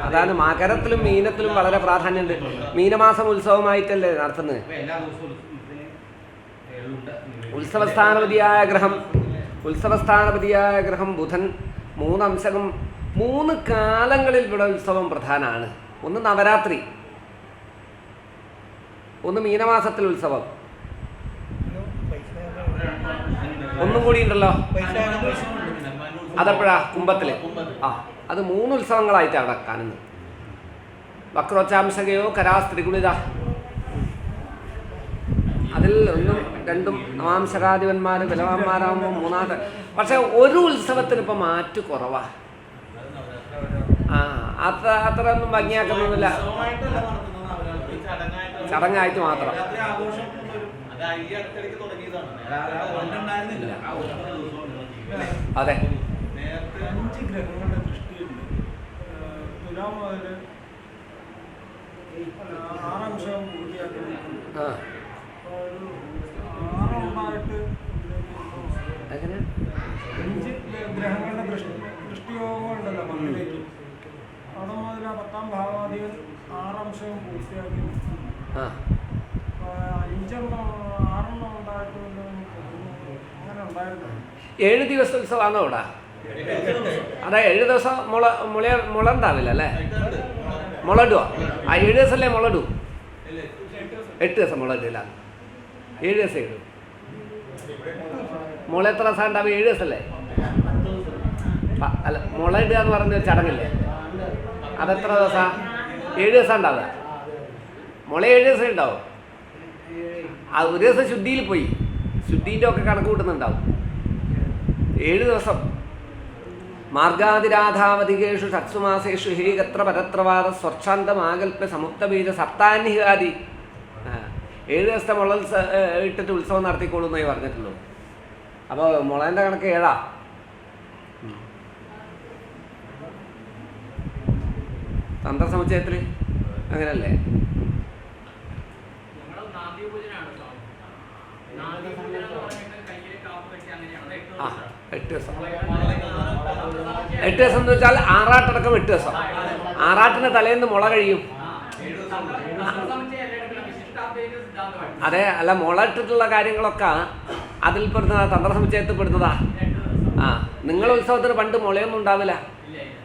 അതാണ് മകരത്തിലും മീനത്തിലും വളരെ പ്രാധാന്യമുണ്ട്. മീനമാസം ഉത്സവമായിട്ടല്ലേ നടത്തുന്നത്. ഉത്സവസ്ഥാനപതിയായ ഗ്രഹം ബുധൻ. 3 അംശകം 3 കാലങ്ങളിൽ ഇവിടെ ഉത്സവം പ്രധാനമാണ്. ഒന്ന് നവരാത്രി, ഒന്ന് മീനമാസത്തിൽ ഉത്സവം, ഒന്നും കൂടി ഉണ്ടല്ലോ. അതെപ്പോഴാ? കുംഭത്തില്. അത് 3 ഉത്സവങ്ങളായിട്ടാണ് അവിടെ കാണുന്നത്. വക്രോച്ചാംശകയോ കരാസ്ത്രികുളിത. അതിൽ 1ഉം 2ഉം നവാംശകാധിപന്മാർ ബലവാന്മാരാകുമ്പോൾ 3ാമത്തെ. പക്ഷെ ഒരു ഉത്സവത്തിന് ഇപ്പം മാറ്റു കുറവാ. അത്ര ഒന്നും ഭംഗിയാക്കുന്നൊന്നുമില്ല. ചടങ്ങായിട്ട് മാത്രം. അതെ, 5 ഗ്രഹങ്ങളുടെ ദൃഷ്ടിയുണ്ട്. തുലാം മുതൽ 6 അംശം പൂർത്തിയാക്കി. 6 ഉണ്ടായിട്ട് 5 ഗ്രഹങ്ങളുടെ ദൃഷ്ടിയോഗം ഉണ്ടല്ലോ പത്തിലേക്ക്. അവിടെ മുതൽ 10ാം ഭാവാധിപൻ 6 അംശവും പൂർത്തിയാക്കി. 6 ഉണ്ടായിട്ട് അങ്ങനെ ഉണ്ടായിരുന്നു. 7 ദിവസം ഉത്സവമാണോ ഇവിടെ? അതെ, 7 ദിവസം മുള ഉണ്ടാവില്ല അല്ലേ? മുളടുക. 7 ദിവസമല്ലേ മുളടൂ? 8 ദിവസം മുളടില്ല, 7 ദിവസം ഇടും. മുള എത്ര ദിവസം ഉണ്ടാവും? 7 ദിവസമല്ലേ? അല്ല, മുള ഇടുക എന്ന് പറഞ്ഞ ചടങ്ങില്ലേ, അതെത്ര ദിവസം? 7 ദിവസം ഉണ്ടാവുക. മുള 7 ദിവസം ഉണ്ടാവും. ഒരു ദിവസം ശുദ്ധിയിൽ പോയി, ശുദ്ധീൻ്റെ ഒക്കെ കണക്ക് കൂട്ടുന്നുണ്ടാവും. 7 ദിവസം. മാർഗാതിരാധാവധികേഷു ഷട്സുമാസേഷു ഹി ഗത്ര പരത്രവാദ സ്വർച്ഛാന്തമാകൽപ്യ സമുക്തബീജ സപ്താന്യകാദി. 7 ദിവസത്തെ മുള ഇട്ടിട്ട് ഉത്സവം നടത്തിക്കോളൂ എന്നേ പറഞ്ഞിട്ടുള്ളൂ. അപ്പോൾ മുളേൻ്റെ കണക്ക് 7. തന്ത്രസമുച്ചയത്തിൽ അങ്ങനല്ലേ? 8 ദിവസം. 8 ദിവസം എന്ന് വെച്ചാൽ ആറാട്ടടക്കം 8 ദിവസം. ആറാട്ടിന് തലേന്ന് മുള കഴിയും. അദ്വൈത സിദ്ധാന്തമാണ്. അതെ, അല്ല മുളയിട്ടിട്ടുള്ള കാര്യങ്ങളൊക്കെ അതിൽ പെടുന്നതാ, തന്ത്രസമുച്ചയത്തിൽ പെടുന്നതാ. 2 ദിവസം. ആ, നിങ്ങളെ ഉത്സവത്തിന് പണ്ട് മുളയൊന്നും ഉണ്ടാവില്ല. ഇല്ല, ഇല്ല.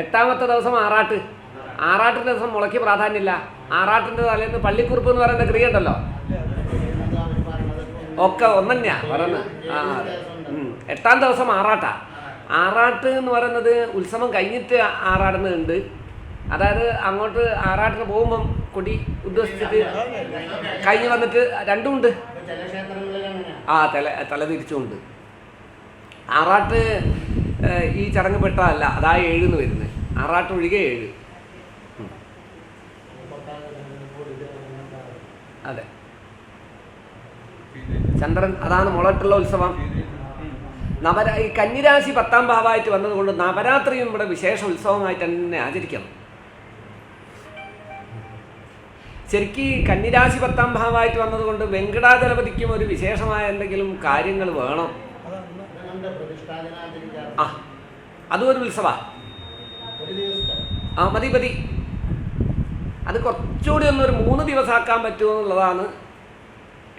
8ാമത്തെ ദിവസം ആറാട്ട്. ആറാട്ടിൻ്റെ ദിവസം മുളയ്ക്ക് പ്രാധാന്യമില്ല. ആറാട്ടിൻ്റെ തലേന്ന് പള്ളിക്കുറിപ്പ് എന്ന് പറയുന്ന ക്രിയ ഉണ്ടല്ലോ, ഒക്കെ ഒന്നെന്നെയാ പറയുന്നത്. 8ാം ദിവസം ആറാട്ടാ. ആറാട്ട് എന്ന് പറയുന്നത് ഉത്സവം കഴിഞ്ഞിട്ട് ആറാടുന്നുണ്ട്. അതായത് അങ്ങോട്ട് ആറാട്ടിന് പോകുമ്പം കൊടി ഉദ്ദേശിച്ചിട്ട് കഴിഞ്ഞ് വന്നിട്ട് രണ്ടുമുണ്ട്. ആ, തല തിരിച്ചുമുണ്ട്. ആറാട്ട് ഈ ചടങ്ങ് പെട്ടതല്ല, അതാ 7 വരുന്നത്. ആറാട്ട് ഒഴികെ 7. അതെ, ചന്ദ്രൻ അതാണ് മുളട്ടുള്ള ഉത്സവം. ഈ കന്നിരാശി 10ാം ഭാവമായിട്ട് വന്നതുകൊണ്ട് നവരാത്രിയും ഇവിടെ വിശേഷ ഉത്സവമായിട്ട് തന്നെ ആചരിക്കണം. ശരിക്കും കന്നിരാശി 10ാം ഭാവമായിട്ട് വന്നതുകൊണ്ട് വെങ്കടാചലപതിക്കും ഒരു വിശേഷമായ എന്തെങ്കിലും കാര്യങ്ങൾ വേണം. ആ, അതും ഒരു ഉത്സവമാണ്. ആ, മതി. അത് കുറച്ചുകൂടി ഒന്നൊരു 3 ദിവസമാക്കാൻ പറ്റുമോ എന്നുള്ളതാണ്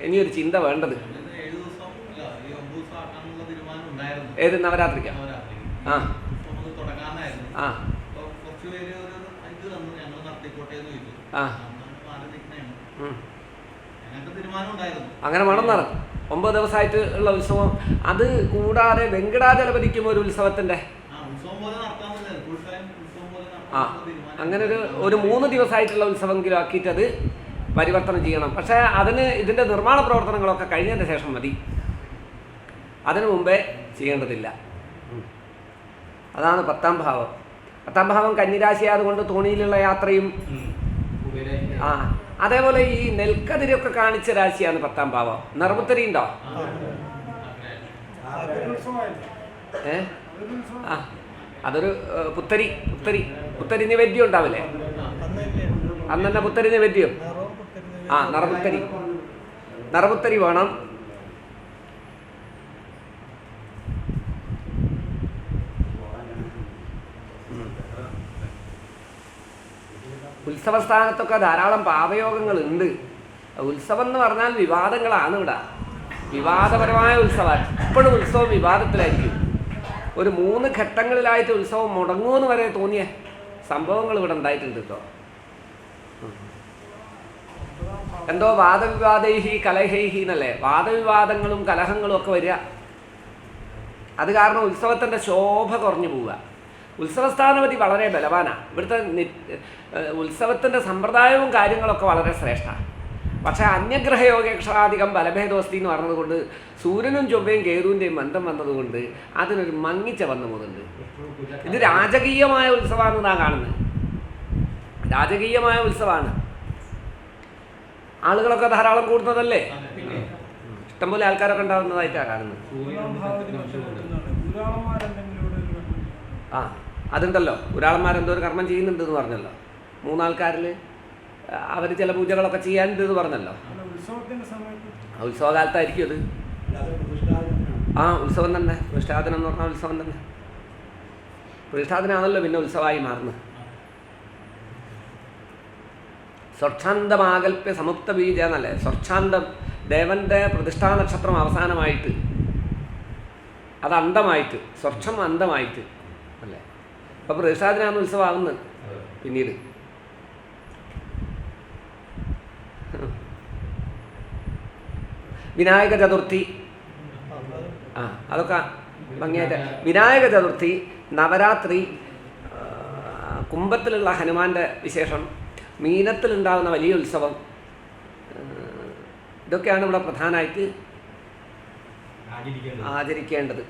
ഇനിയൊരു ചിന്ത വേണ്ടത്. ഏത് നവരാത്രിക്കാ? ആ ആ ആ, അങ്ങനെ വേണമെന്നാണ് 9 ദിവസമായിട്ട് ഉള്ള ഉത്സവം. അത് കൂടാതെ വെങ്കടാചലപതിക്കും ഒരു ഉത്സവത്തിൻ്റെ ആ, അങ്ങനെ ഒരു 3 ദിവസമായിട്ടുള്ള ഉത്സവമെങ്കിലും ആക്കിയിട്ട് അത് പരിവർത്തനം ചെയ്യണം. പക്ഷേ അതിന് ഇതിൻ്റെ നിർമ്മാണ പ്രവർത്തനങ്ങളൊക്കെ കഴിഞ്ഞതിന് ശേഷം മതി, അതിനു മുമ്പേ ചെയ്യേണ്ടതില്ല. അതാണ് 10ാം ഭാവം. 10ാം ഭാവം കന്നിരാശി ആയതുകൊണ്ട് തോണിയിലുള്ള യാത്രയും ആ, അതേപോലെ ഈ നെൽക്കതിരൊക്കെ കാണിച്ച രാശിയാണ് 10ാം ഭാവം. നറുമുത്തരി ഉണ്ടോ? ആ, അതൊരു പുത്തരി നിവേദ്യം ഉണ്ടാവില്ലേ? അന്ന് തന്നെ പുത്തരി നിവേദ്യം. ആ, നറുമുത്തരി വേണം. ഉത്സവസ്ഥാനത്തൊക്കെ ധാരാളം പാപയോഗങ്ങളുണ്ട്. ഉത്സവം എന്ന് പറഞ്ഞാൽ വിവാദങ്ങളാണ് ഇവിടെ. വിവാദപരമായ ഉത്സവമാണ്. ഇപ്പോഴും ഉത്സവം വിവാദത്തിലായിരിക്കും. ഒരു 3 ഘട്ടങ്ങളിലായിട്ട് ഉത്സവം മുടങ്ങുമെന്ന് വരെ തോന്നിയ സംഭവങ്ങൾ ഇവിടെ ഉണ്ടായിട്ടുണ്ട് കേട്ടോ. എന്തോ വാദവിവാദൈഹി കലഹൈഹി എന്നല്ലേ, വാദവിവാദങ്ങളും കലഹങ്ങളും ഒക്കെ വരിക. അത് കാരണം ഉത്സവത്തിൻ്റെ ശോഭ കുറഞ്ഞു പോവുക. ഉത്സവസ്ഥാനപതി വളരെ ബലവാനാണ്. ഇവിടുത്തെ ഉത്സവത്തിൻ്റെ സമ്പ്രദായവും കാര്യങ്ങളൊക്കെ വളരെ ശ്രേഷ്ഠമാണ്. പക്ഷേ അന്യഗ്രഹയോഗേക്ഷാധികം ബലഭേദോസ്തി എന്ന് പറഞ്ഞതുകൊണ്ട് സൂര്യനും ചൊവ്വയും കേതുവിൻ്റെയും ബന്ധം വന്നതുകൊണ്ട് അതിനൊരു മങ്ങിച്ച വന്നു പോകുന്നുണ്ട്. ഇത് രാജകീയമായ ഉത്സവമാണ് നാം കാണുന്നത്. രാജകീയമായ ഉത്സവമാണ്. ആളുകളൊക്കെ ധാരാളം കൂടുന്നതല്ലേ, ഇഷ്ടംപോലെ ആൾക്കാരൊക്കെ ഉണ്ടാകുന്നതായിട്ടാണ് കാണുന്നത്. ആ, അതുണ്ടല്ലോ, ഒരാളന്മാരെന്തോ ഒരു കർമ്മം ചെയ്യുന്നുണ്ടെന്ന് പറഞ്ഞല്ലോ. 3 ആൾക്കാരിൽ അവർ ചില പൂജകളൊക്കെ ചെയ്യാനുണ്ട് എന്ന് പറഞ്ഞല്ലോ. ഉത്സവകാലത്തായിരിക്കും അത്. ആ, ഉത്സവം തന്നെ. പ്രതിഷ്ഠാദനം എന്ന് പറഞ്ഞാൽ ഉത്സവം തന്നെ. പ്രതിഷ്ഠാദനാണല്ലോ പിന്നെ ഉത്സവമായി മാറുന്നത്. സ്വച്ഛാന്തമാകൽപ്യ സമുക്ത ബീജ എന്നല്ലേ, സ്വച്ഛാന്തം ദേവൻ്റെ പ്രതിഷ്ഠാ നക്ഷത്രം അവസാനമായിട്ട്, അത് അന്തമായിട്ട്, സ്വച്ഛം അന്തമായിട്ട് അല്ലേ. അപ്പോൾ പ്രതിഷ്ഠാദനാണ് ഉത്സവമാകുന്നത് പിന്നീട്. വിനായക ചതുർത്ഥി, ആ, അതൊക്കെ ഭംഗിയായിട്ട്. വിനായക ചതുർത്ഥി, നവരാത്രി, കുംഭത്തിലുള്ള ഹനുമാൻ്റെ വിശേഷം, മീനത്തിലുണ്ടാകുന്ന വലിയ ഉത്സവം, ഇതൊക്കെയാണ് ഇവിടെ പ്രധാനമായിട്ട് ആചരിക്കേണ്ടത്.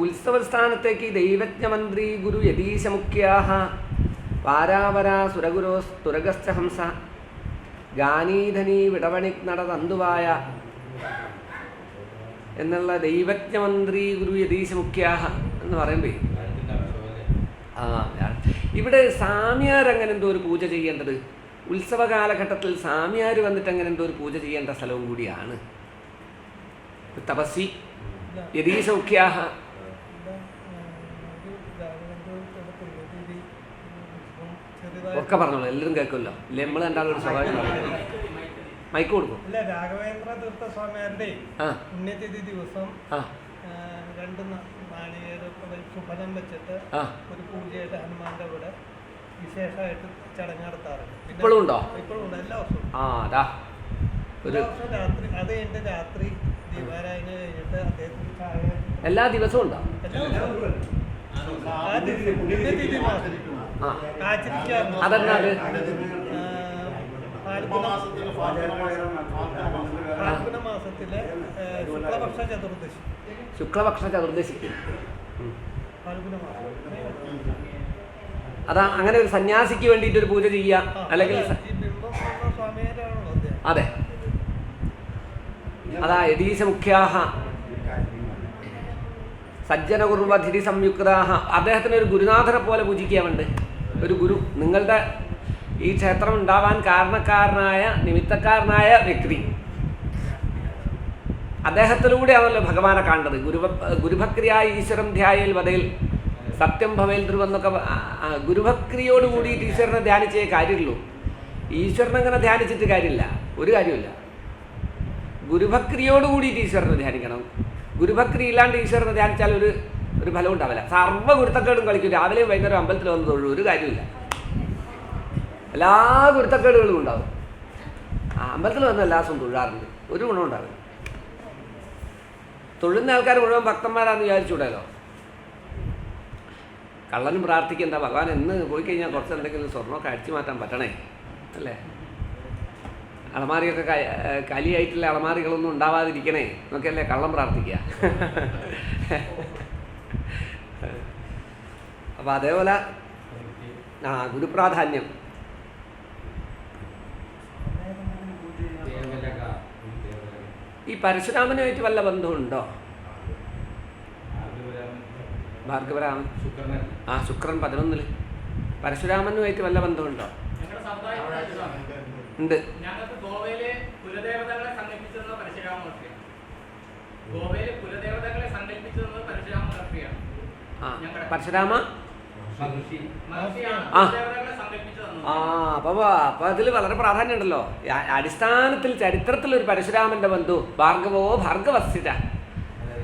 ഉത്സവസ്ഥാനത്തേക്ക് ദൈവജ്ഞമന്ത്രി ഗുരു യതീശമുഖ്യാഹ വാരാവരാ സുരഗുരോ തുരഗസ്ഥ ഹംസ ഗാനീധനി വിടവണിക്നട തന്തുവായ എന്നുള്ള ദൈവജ്ഞമന്ത്രി ഗുരു യതീശമുഖ്യാഹ എന്ന് പറയുമ്പോൾ ഇവിടെ സാമ്യാർ അങ്ങനെ എന്തോ ഒരു പൂജ ചെയ്യേണ്ടത്, ഉത്സവ കാലഘട്ടത്തിൽ സാമ്യാർ വന്നിട്ട് അങ്ങനെ എന്തോ ഒരു പൂജ ചെയ്യേണ്ട സ്ഥലവും കൂടിയാണ്. തപസ്സി യതീസൗഖ്യാഹ ഒക്കെ പറഞ്ഞോളൂ, എല്ലാവരും കേൾക്കുമല്ലോ. ഇല്ലേ നമ്മൾ രണ്ടാളും ഒരു സ്വാഭാവികം മൈക്ക് കൊടുക്കും. അല്ല, രാഘവേന്ദ്ര തീർത്ഥ സ്വാമിയാരുടെ ആ പുണ്യതിഥി ദിവസം ആ 2 നാളികേരം സുഫലം വെച്ചിട്ട് ഒരു പൂജയായിട്ട് ഹനുമാന്റെ കൂടെ വിശേഷമായിട്ട് ചടങ്ങ് നടത്താറുണ്ട്. ഇപ്പോഴും ഉണ്ടോ? ഇപ്പോഴും ഉണ്ട്, എല്ലാ ദിവസവും. ആ അതാ ഒരു ദിവസം രാത്രി, അത് കഴിഞ്ഞിട്ട് രാത്രി ദീപാരായണ കഴിഞ്ഞിട്ട് അദ്ദേഹത്തിന് ചായ എല്ലാ ദിവസവും ഉണ്ടോ? എല്ലാ ദിവസവും പുണ്യതിഥി മാസം ആ ആചരിക്കാറുണ്ട്. അതെന്നാ അത്? ഫാൽഗുന മാസത്തിലെ ശുക്ലപക്ഷ ചതുർദശി. ശുക്ലപക്ഷ ചതുർദശി. ഫാൽഗുന മാസം അതാ അങ്ങനെ ഒരു സന്യാസിക്ക് വേണ്ടിയിട്ട് ഒരു പൂജ ചെയ്യുക, അല്ലെങ്കിൽ ഈ ബിംബം സ്വാമിയാരാണല്ലോ അദ്ദേഹം. അതെ, അതാ യതീശമുഖ്യാഹ സജ്ജനകുർവധിരി സംയുക്താഹ. അദ്ദേഹത്തിന് ഒരു ഗുരുനാഥനെ പോലെ പൂജിക്കാറുണ്ട്. ഒരു ഗുരു, നിങ്ങളുടെ ഈ ക്ഷേത്രം ഉണ്ടാവാൻ കാരണക്കാരനായ നിമിത്തക്കാരനായ വ്യക്തി, അദ്ദേഹത്തിലൂടെയാണല്ലോ ഭഗവാനെ കാണേണ്ടത്. ഗുരുഭക്രിയായ ഈശ്വരം ധ്യായൽ വതയിൽ സത്യം ഭവേൽ ധ്രുവെന്നൊക്കെ. ഗുരുഭക്രിയോട് കൂടിയിട്ട് ഈശ്വരനെ ധ്യാനിച്ചേ കാര്യമുള്ളൂ. ഈശ്വരനെ അങ്ങനെ ധ്യാനിച്ചിട്ട് കാര്യമില്ല, ഒരു കാര്യമില്ല. ഗുരുഭക്രിയോട് കൂടിയിട്ട് ഈശ്വരനെ ധ്യാനിക്കണം. ഗുരുഭക്രി ഇല്ലാണ്ട് ഈശ്വരനെ ധ്യാനിച്ചാൽ ഒരു ഫലം ഉണ്ടാവില്ല. സർവ്വ ഗുരുത്തക്കേടും കളിക്കും. രാവിലെയും വൈകുന്നേരം അമ്പലത്തിൽ വന്ന് തൊഴു, ഒരു കാര്യമില്ല. എല്ലാ ഗുരുത്തക്കേടുകളും ഉണ്ടാവും. അമ്പലത്തിൽ വന്ന് എല്ലാ ദിവസവും തൊഴാറുണ്ട്, ഒരു ഗുണം ഉണ്ടാവില്ല. തൊഴുന്ന ആൾക്കാർ മുഴുവൻ ഭക്തന്മാരാണെന്ന് വിചാരിച്ചൂടല്ലോ. കള്ളനും പ്രാർത്ഥിക്കണ്ട, ഭഗവാൻ എന്ന് പോയി കഴിഞ്ഞാൽ കുറച്ച് എന്തെങ്കിലും സ്വർണ്ണമൊക്കെ അടിച്ചു മാറ്റാൻ പറ്റണേ, അല്ലേ? അളമാരിയൊക്കെ കലിയായിട്ടുള്ള അളമാരികളൊന്നും ഉണ്ടാവാതിരിക്കണേ എന്നൊക്കെയല്ലേ കള്ളം പ്രാർത്ഥിക്കുക. അപ്പം അതേപോലെ ഗുരുപ്രാധാന്യം. ഈ പരശുരാമനുമായിട്ട് വല്ല ബന്ധമുണ്ടോ? ഭാർഗവരാമൻ, ശുക്രൻ 11 പരശുരാമനുമായിട്ട് വല്ല ബന്ധമുണ്ടോ? ഉണ്ട്. ഞങ്ങൾക്ക് ഗോവയിലെ കുലദേവതകളെ സങ്കല്പിച്ചത് പരശുരാമൂർത്തിയാണ്. ഗോവയിലെ കുലദേവതകളെ സങ്കല്പിച്ചത് പരശുരാമൂർത്തിയാണ്. പരശുരാമ അപ്പൊ അതിൽ വളരെ പ്രാധാന്യം ഉണ്ടല്ലോ. അടിസ്ഥാനത്തിൽ ചരിത്രത്തിൽ ഒരു പരശുരാമന്റെ ബന്ധു ഭാർഗവോ ഭാർഗവസ്ഥിത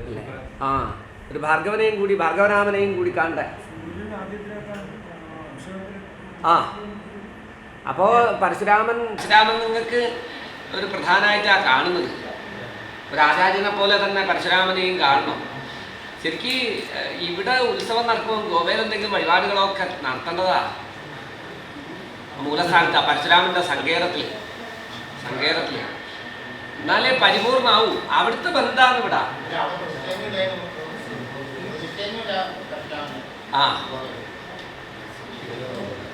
അല്ലേ? ഒരു ഭാർഗവനെയും കൂടി ഭാർഗവരാമനെയും കൂടി കാണണ്ടേ? അപ്പോൾ പരശുരാമൻ നിങ്ങൾക്ക് ഒരു പ്രധാനമായിട്ടാണ് കാണുന്നത്. ഒരു ആചാര്യനെ പോലെ തന്നെ പരശുരാമനെയും കാണണം. ശരിക്ക് ഇവിടെ ഉത്സവം നടക്കുമ്പോൾ ഗോവയിൽ എന്തെങ്കിലും വഴിപാടുകളൊക്കെ നടത്തേണ്ടതാണ്. മൂലസ്ഥാനത്ത് പരശുരാമൻ്റെ സങ്കേതത്തിൽ എന്നാലേ പരിപൂർണമാവൂ. അവിടുത്തെ ബന്ധാണ് ഇവിടെ.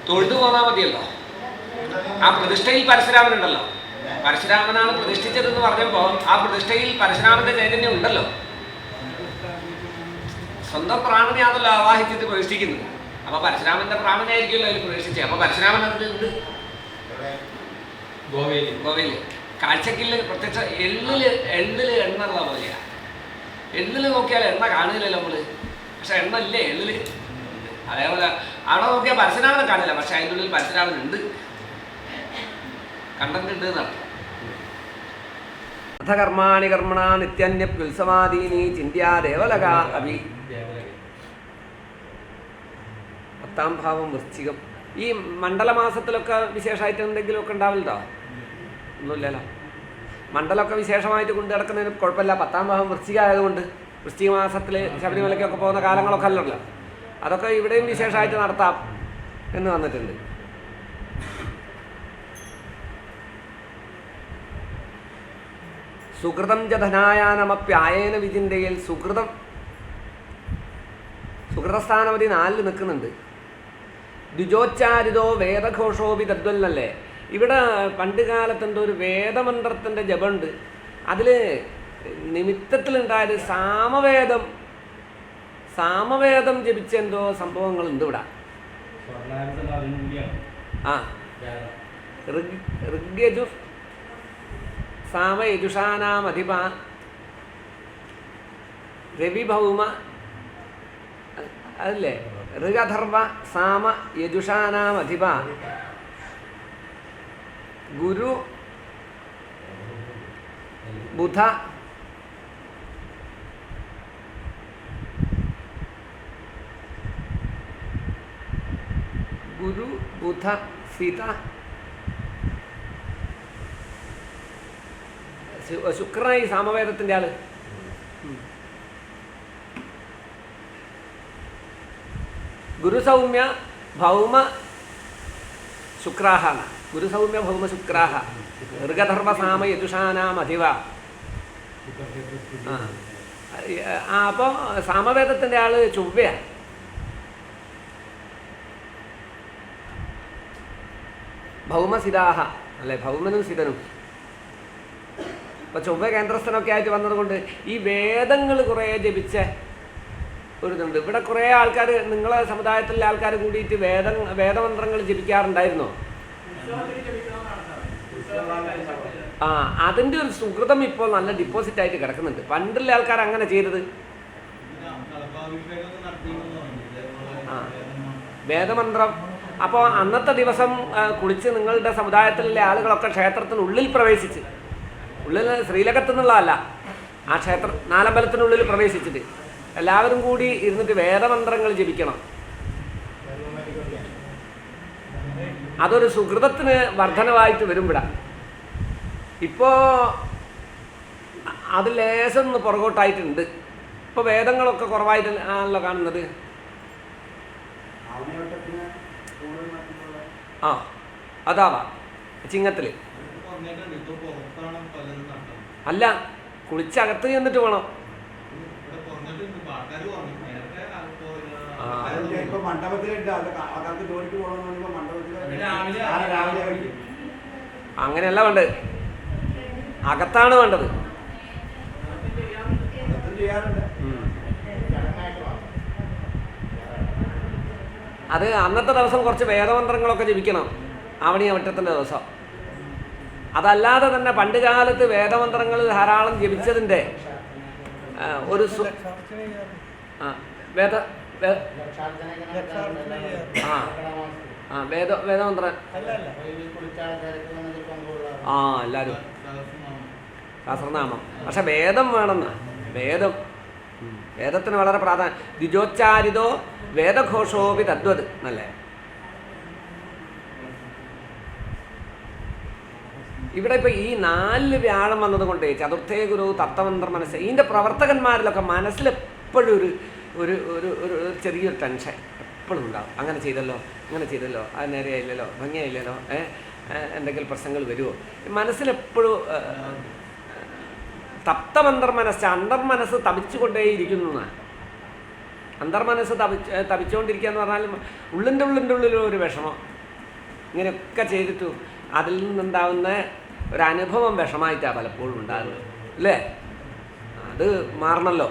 തൊഴുതു പോന്നാൽ മതിയല്ലോ. ആ പ്രതിഷ്ഠയിൽ പരശുരാമനുണ്ടല്ലോ. പരശുരാമനാണ് പ്രതിഷ്ഠിച്ചതെന്ന് പറഞ്ഞപ്പോൾ ആ പ്രതിഷ്ഠയിൽ പരശുരാമന്റെ ചൈതന്യം ഉണ്ടല്ലോ. സ്വന്തം പ്രാണനെയാണല്ലോ ആവാഹിച്ചിട്ട് പ്രതിഷ്ഠിക്കുന്നത്. അപ്പൊ പരശുരാമന്റെ പ്രാണനായിരിക്കുമല്ലോ അതിൽ പ്രതിഷ്ഠിച്ചത്. അപ്പൊ പരശുരാമൻ അതിലുണ്ട് ഗോവയില്. കാഴ്ചക്കില്ല പ്രത്യക്ഷ എള്ളില് എണ്ണ ഉള്ള പോലെയാ. എള്ളില് നോക്കിയാൽ എണ്ണ കാണില്ലല്ലോ നമ്മള്, പക്ഷെ എണ്ണ ഇല്ലേ എള്ളില്. അതേപോലെ അവിടെ നോക്കിയാൽ പരശുരാമനെ കാണില്ല, പക്ഷെ അതിൻ്റെ ഉള്ളിൽ പരശുരാമൻ ഉണ്ട്, കണ്ടിട്ടുണ്ട് എന്നർത്ഥം. അഥകർമാണി കർമ്മണ നിത്യന്യപ്യുത്സവാദീനി ചിന്ത്യാദേവലക അഭി. 10ാം ഭാവം വൃശ്ചികം. ഈ മണ്ഡലമാസത്തിലൊക്കെ വിശേഷമായിട്ട് എന്തെങ്കിലുമൊക്കെ ഉണ്ടാവില്ലോ? ഒന്നുമില്ലല്ലോ. മണ്ഡലമൊക്കെ വിശേഷമായിട്ട് കൊണ്ടു നടക്കുന്നതിന് കുഴപ്പമില്ല. 10ാം ഭാവം വൃശ്ചിക ആയതുകൊണ്ട് വൃശ്ചിക മാസത്തിൽ ശബരിമലയ്ക്കൊക്കെ പോകുന്ന കാലങ്ങളൊക്കെ അല്ലല്ലോ. അതൊക്കെ ഇവിടെയും വിശേഷമായിട്ട് നടത്താം എന്ന് വന്നിട്ടുണ്ട്. സുഹൃതം ച ധനായാനമപ്യായേന വിചിന്തയിൽ. സുഹൃതസ്ഥാനപതി 4 നിൽക്കുന്നുണ്ട്. ദ്വിജോച്ചാരിതോ വേദഘോഷോപി തദ്വല്ലല്ലേ. ഇവിടെ പണ്ട് കാലത്ത് എന്തോ ഒരു വേദമന്ത്രത്തിൻ്റെ ജപമുണ്ട്. അതിൽ നിമിത്തത്തിലുണ്ടായത് സാമവേദം ജപിച്ച എന്തോ സംഭവങ്ങളുണ്ട് ഇവിടെ. ഋഗ്യജു സാമയജുഷാനാമധിപ രവിഭൗമ അതല്ലേ ഋഗധർവ സാമ യജുഷാനാമധിപ ഗുരു ബുധ ഗുരു ബുധ സീത ശുക്രനായി സാമവേദത്തിൻ്റെ ആള്. ഗുരുസൗമ്യ ഭൗമ ശുക്രാഹ ഗുരുസൗമ്യ ഭൗമ ശുക്രാഹ ഋഗധർവ സാമ യജുഷാനാമധിവ. അപ്പോൾ സാമവേദത്തിൻ്റെ ആള് ചൊവ്വയാണ്. ഭൗമസിതാഹ അല്ലെ, ഭൗമനും സിതനും. ഇപ്പോൾ ചൊവ്വ കേന്ദ്രസ്ഥനൊക്കെ ആയിട്ട് വന്നതുകൊണ്ട് ഈ വേദങ്ങൾ കുറേ ജപിച്ച ഒരിതുണ്ട്. ഇവിടെ കുറേ ആൾക്കാർ, നിങ്ങളെ സമുദായത്തിലെ ആൾക്കാർ കൂടിയിട്ട് വേദമന്ത്രങ്ങൾ ജപിക്കാറുണ്ടായിരുന്നോ? അതിൻ്റെ ഒരു സുഹൃതം ഇപ്പോൾ നല്ല ഡിപ്പോസിറ്റ് ആയിട്ട് കിടക്കുന്നുണ്ട്. പണ്ടുള്ള ആൾക്കാർ അങ്ങനെ ചെയ്തത്. വേദമന്ത്രം. അപ്പോൾ അന്നത്തെ ദിവസം കുളിച്ച് നിങ്ങളുടെ സമുദായത്തിലെ ആളുകളൊക്കെ ക്ഷേത്രത്തിനുള്ളിൽ പ്രവേശിച്ച്, ഉള്ളിൽ ശ്രീലകത്തു നിന്നുള്ളതല്ല, ആ നാലമ്പലത്തിനുള്ളിൽ പ്രവേശിച്ചിട്ട് എല്ലാവരും കൂടി ഇരുന്നിട്ട് വേദമന്ത്രങ്ങൾ ജപിക്കണം. അതൊരു സുഹൃതത്തിന് വർധനവായിട്ട് വരുമ്പോഴാണ്. ഇപ്പോൾ അത് ലേശം ഒന്ന് പുറകോട്ടായിട്ടുണ്ട്. ഇപ്പോൾ വേദങ്ങളൊക്കെ കുറവായിട്ട് ആണല്ലോ കാണുന്നത്. അതാവാ ചിങ്ങത്തിൽ അല്ല, കുളിച്ചകത്ത് ചെന്നിട്ട് വേണം. അങ്ങനെയല്ല വേണ്ടത്, അകത്താണ് വേണ്ടത്. അത് അന്നത്തെ ദിവസം കുറച്ച് വേദമന്ത്രങ്ങളൊക്കെ ജപിക്കണം, ആവണിയവട്ടത്തിൻ്റെ ദിവസം. അതല്ലാതെ തന്നെ പണ്ട് കാലത്ത് വേദമന്ത്രങ്ങൾ ധാരാളം ജപിച്ചതിൻ്റെ ഒരു വേദമന്ത്രം എല്ലാവരും സഹസ്രനാമം. പക്ഷെ വേദം വേണമെന്നാ, വേദത്തിന് വളരെ പ്രാധാന്യം. ദ്വിജോച്ചാരിതോ വേദഘോഷോപി തദ്വത് എന്നല്ലേ. ഇവിടെ ഇപ്പോൾ ഈ 4 വ്യാഴം വന്നതുകൊണ്ട് ചതുർത്ഥേ ഗുരു തത്വമന്ത്ര മനസ്സ്, ഇതിൻ്റെ പ്രവർത്തകന്മാരിലൊക്കെ മനസ്സിലെപ്പോഴും ഒരു ചെറിയൊരു ടെൻഷൻ എപ്പോഴും ഉണ്ടാവും. അങ്ങനെ ചെയ്തല്ലോ, അത് നേരെയായില്ലല്ലോ, ഭംഗിയായില്ലല്ലോ, എന്തെങ്കിലും പ്രശ്നങ്ങൾ വരുമോ മനസ്സിലെപ്പോഴും. തപ്തമന്ത്ര മനസ്സ്, അന്തർമനസ്സ് തപിച്ചുകൊണ്ടേയിരിക്കുന്നു എന്നാണ്. അന്തർമനസ്സ് തപിച്ചുകൊണ്ടിരിക്കുക എന്ന് പറഞ്ഞാൽ ഉള്ളിൻ്റെ ഉള്ളിലൊരു വിഷമം. ഇങ്ങനെയൊക്കെ ചെയ്തിട്ടു അതിൽ നിന്നുണ്ടാവുന്ന ഒരനുഭവം വിഷമായിട്ടാണ് പലപ്പോഴും ഉണ്ടാകുന്നത് അല്ലേ. അത് മാറണമല്ലോ.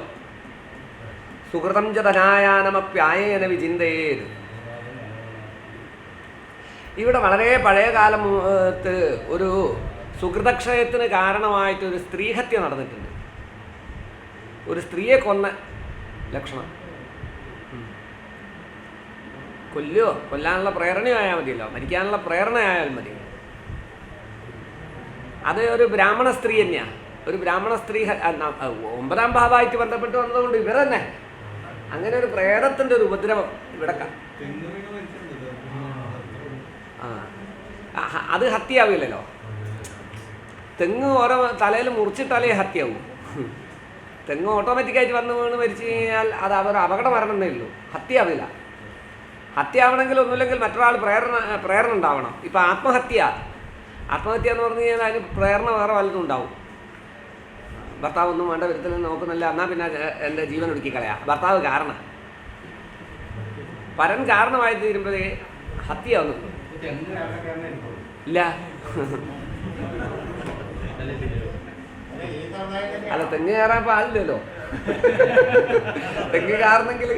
സുഹൃതം ച ധനായാനമപ്യായേന വിചിന്തയേത്. ഇവിടെ വളരെ പഴയ കാലത്ത് ഒരു സുഹൃതക്ഷയത്തിന് കാരണമായിട്ടൊരു സ്ത്രീഹത്യ നടന്നിട്ടുണ്ട്. ഒരു സ്ത്രീയെ കൊന്ന ലക്ഷണം. കൊല്ലാനുള്ള പ്രേരണയായാൽ മതിയല്ലോ, മരിക്കാനുള്ള പ്രേരണയായാൽ മതി. അത് ഒരു ബ്രാഹ്മണ സ്ത്രീ തന്നെയാണ്. ഒരു ബ്രാഹ്മണ സ്ത്രീ 9ാം ഭാവമായിട്ട് ബന്ധപ്പെട്ട് വന്നതുകൊണ്ട് ഇവർ തന്നെ അങ്ങനെ ഒരു പ്രേതത്തിൻ്റെ ഒരു ഉപദ്രവം ഇവിടെ. അത് ഹത്യയാവില്ലല്ലോ. തെങ്ങ് ഓരോ തലയിൽ മുറിച്ചിട്ടാലേ ഹത്യയാവും. തെങ്ങ് ഓട്ടോമാറ്റിക്കായിട്ട് വന്ന് വീണ് മരിച്ചു കഴിഞ്ഞാൽ അത് അവർ അപകട മരണം എന്നേ ഉള്ളൂ, ഹത്യയാവില്ല. ഹത്യയാവണമെങ്കിൽ ഒന്നുമില്ലെങ്കിൽ മറ്റൊരാൾ പ്രേരണ ഉണ്ടാവണം. ഇപ്പം ആത്മഹത്യ എന്ന് പറഞ്ഞു കഴിഞ്ഞാൽ അതിന് പ്രേരണ വേറെ വല്ലതും ഉണ്ടാവും. ഭർത്താവ് ഒന്നും വേണ്ട വിധത്തിൽ നോക്കുന്നില്ല, എന്നാൽ പിന്നെ എൻ്റെ ജീവൻ ഒടുക്കി കളയാം. ഭർത്താവ് കാരണം, പരൻ കാരണമായി തീരുമ്പോഴേ ഹത്യയാവുന്നു. ഇല്ല, അല്ല തെങ്ങ് കയറാൻ പാടില്ലല്ലോ. തെങ്ങ് കയറണമെങ്കിൽ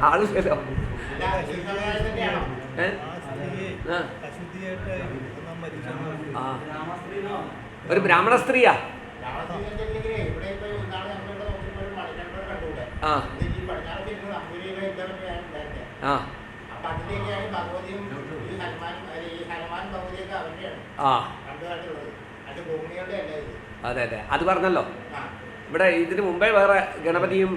ആളില്ലല്ലോ. ഒരു ബ്രാഹ്മണ സ്ത്രീയാ. ആ ഈ പടിഞ്ഞാറൊക്കെ ഇരുന്ന് നമ്പൂരിയിലെ ഇതൊക്കെ ഞാൻ ഉണ്ടായിരുന്നത്. ആ അപ്പൊ അതിലേക്കാണ് ഭഗവതിയും ഈ ഹനുമാൻ ഭഗവതിയൊക്കെ അവരുടെയാണ് ആ കണ്ടുകാട്ടുള്ളത്. അത് ഭൂമികളുടെ അല്ല ഇത്. അതെ അതെ അത് പറഞ്ഞല്ലോ. ആ ഇവിടെ ഇതിന് മുമ്പേ വേറെ ഗണപതിയും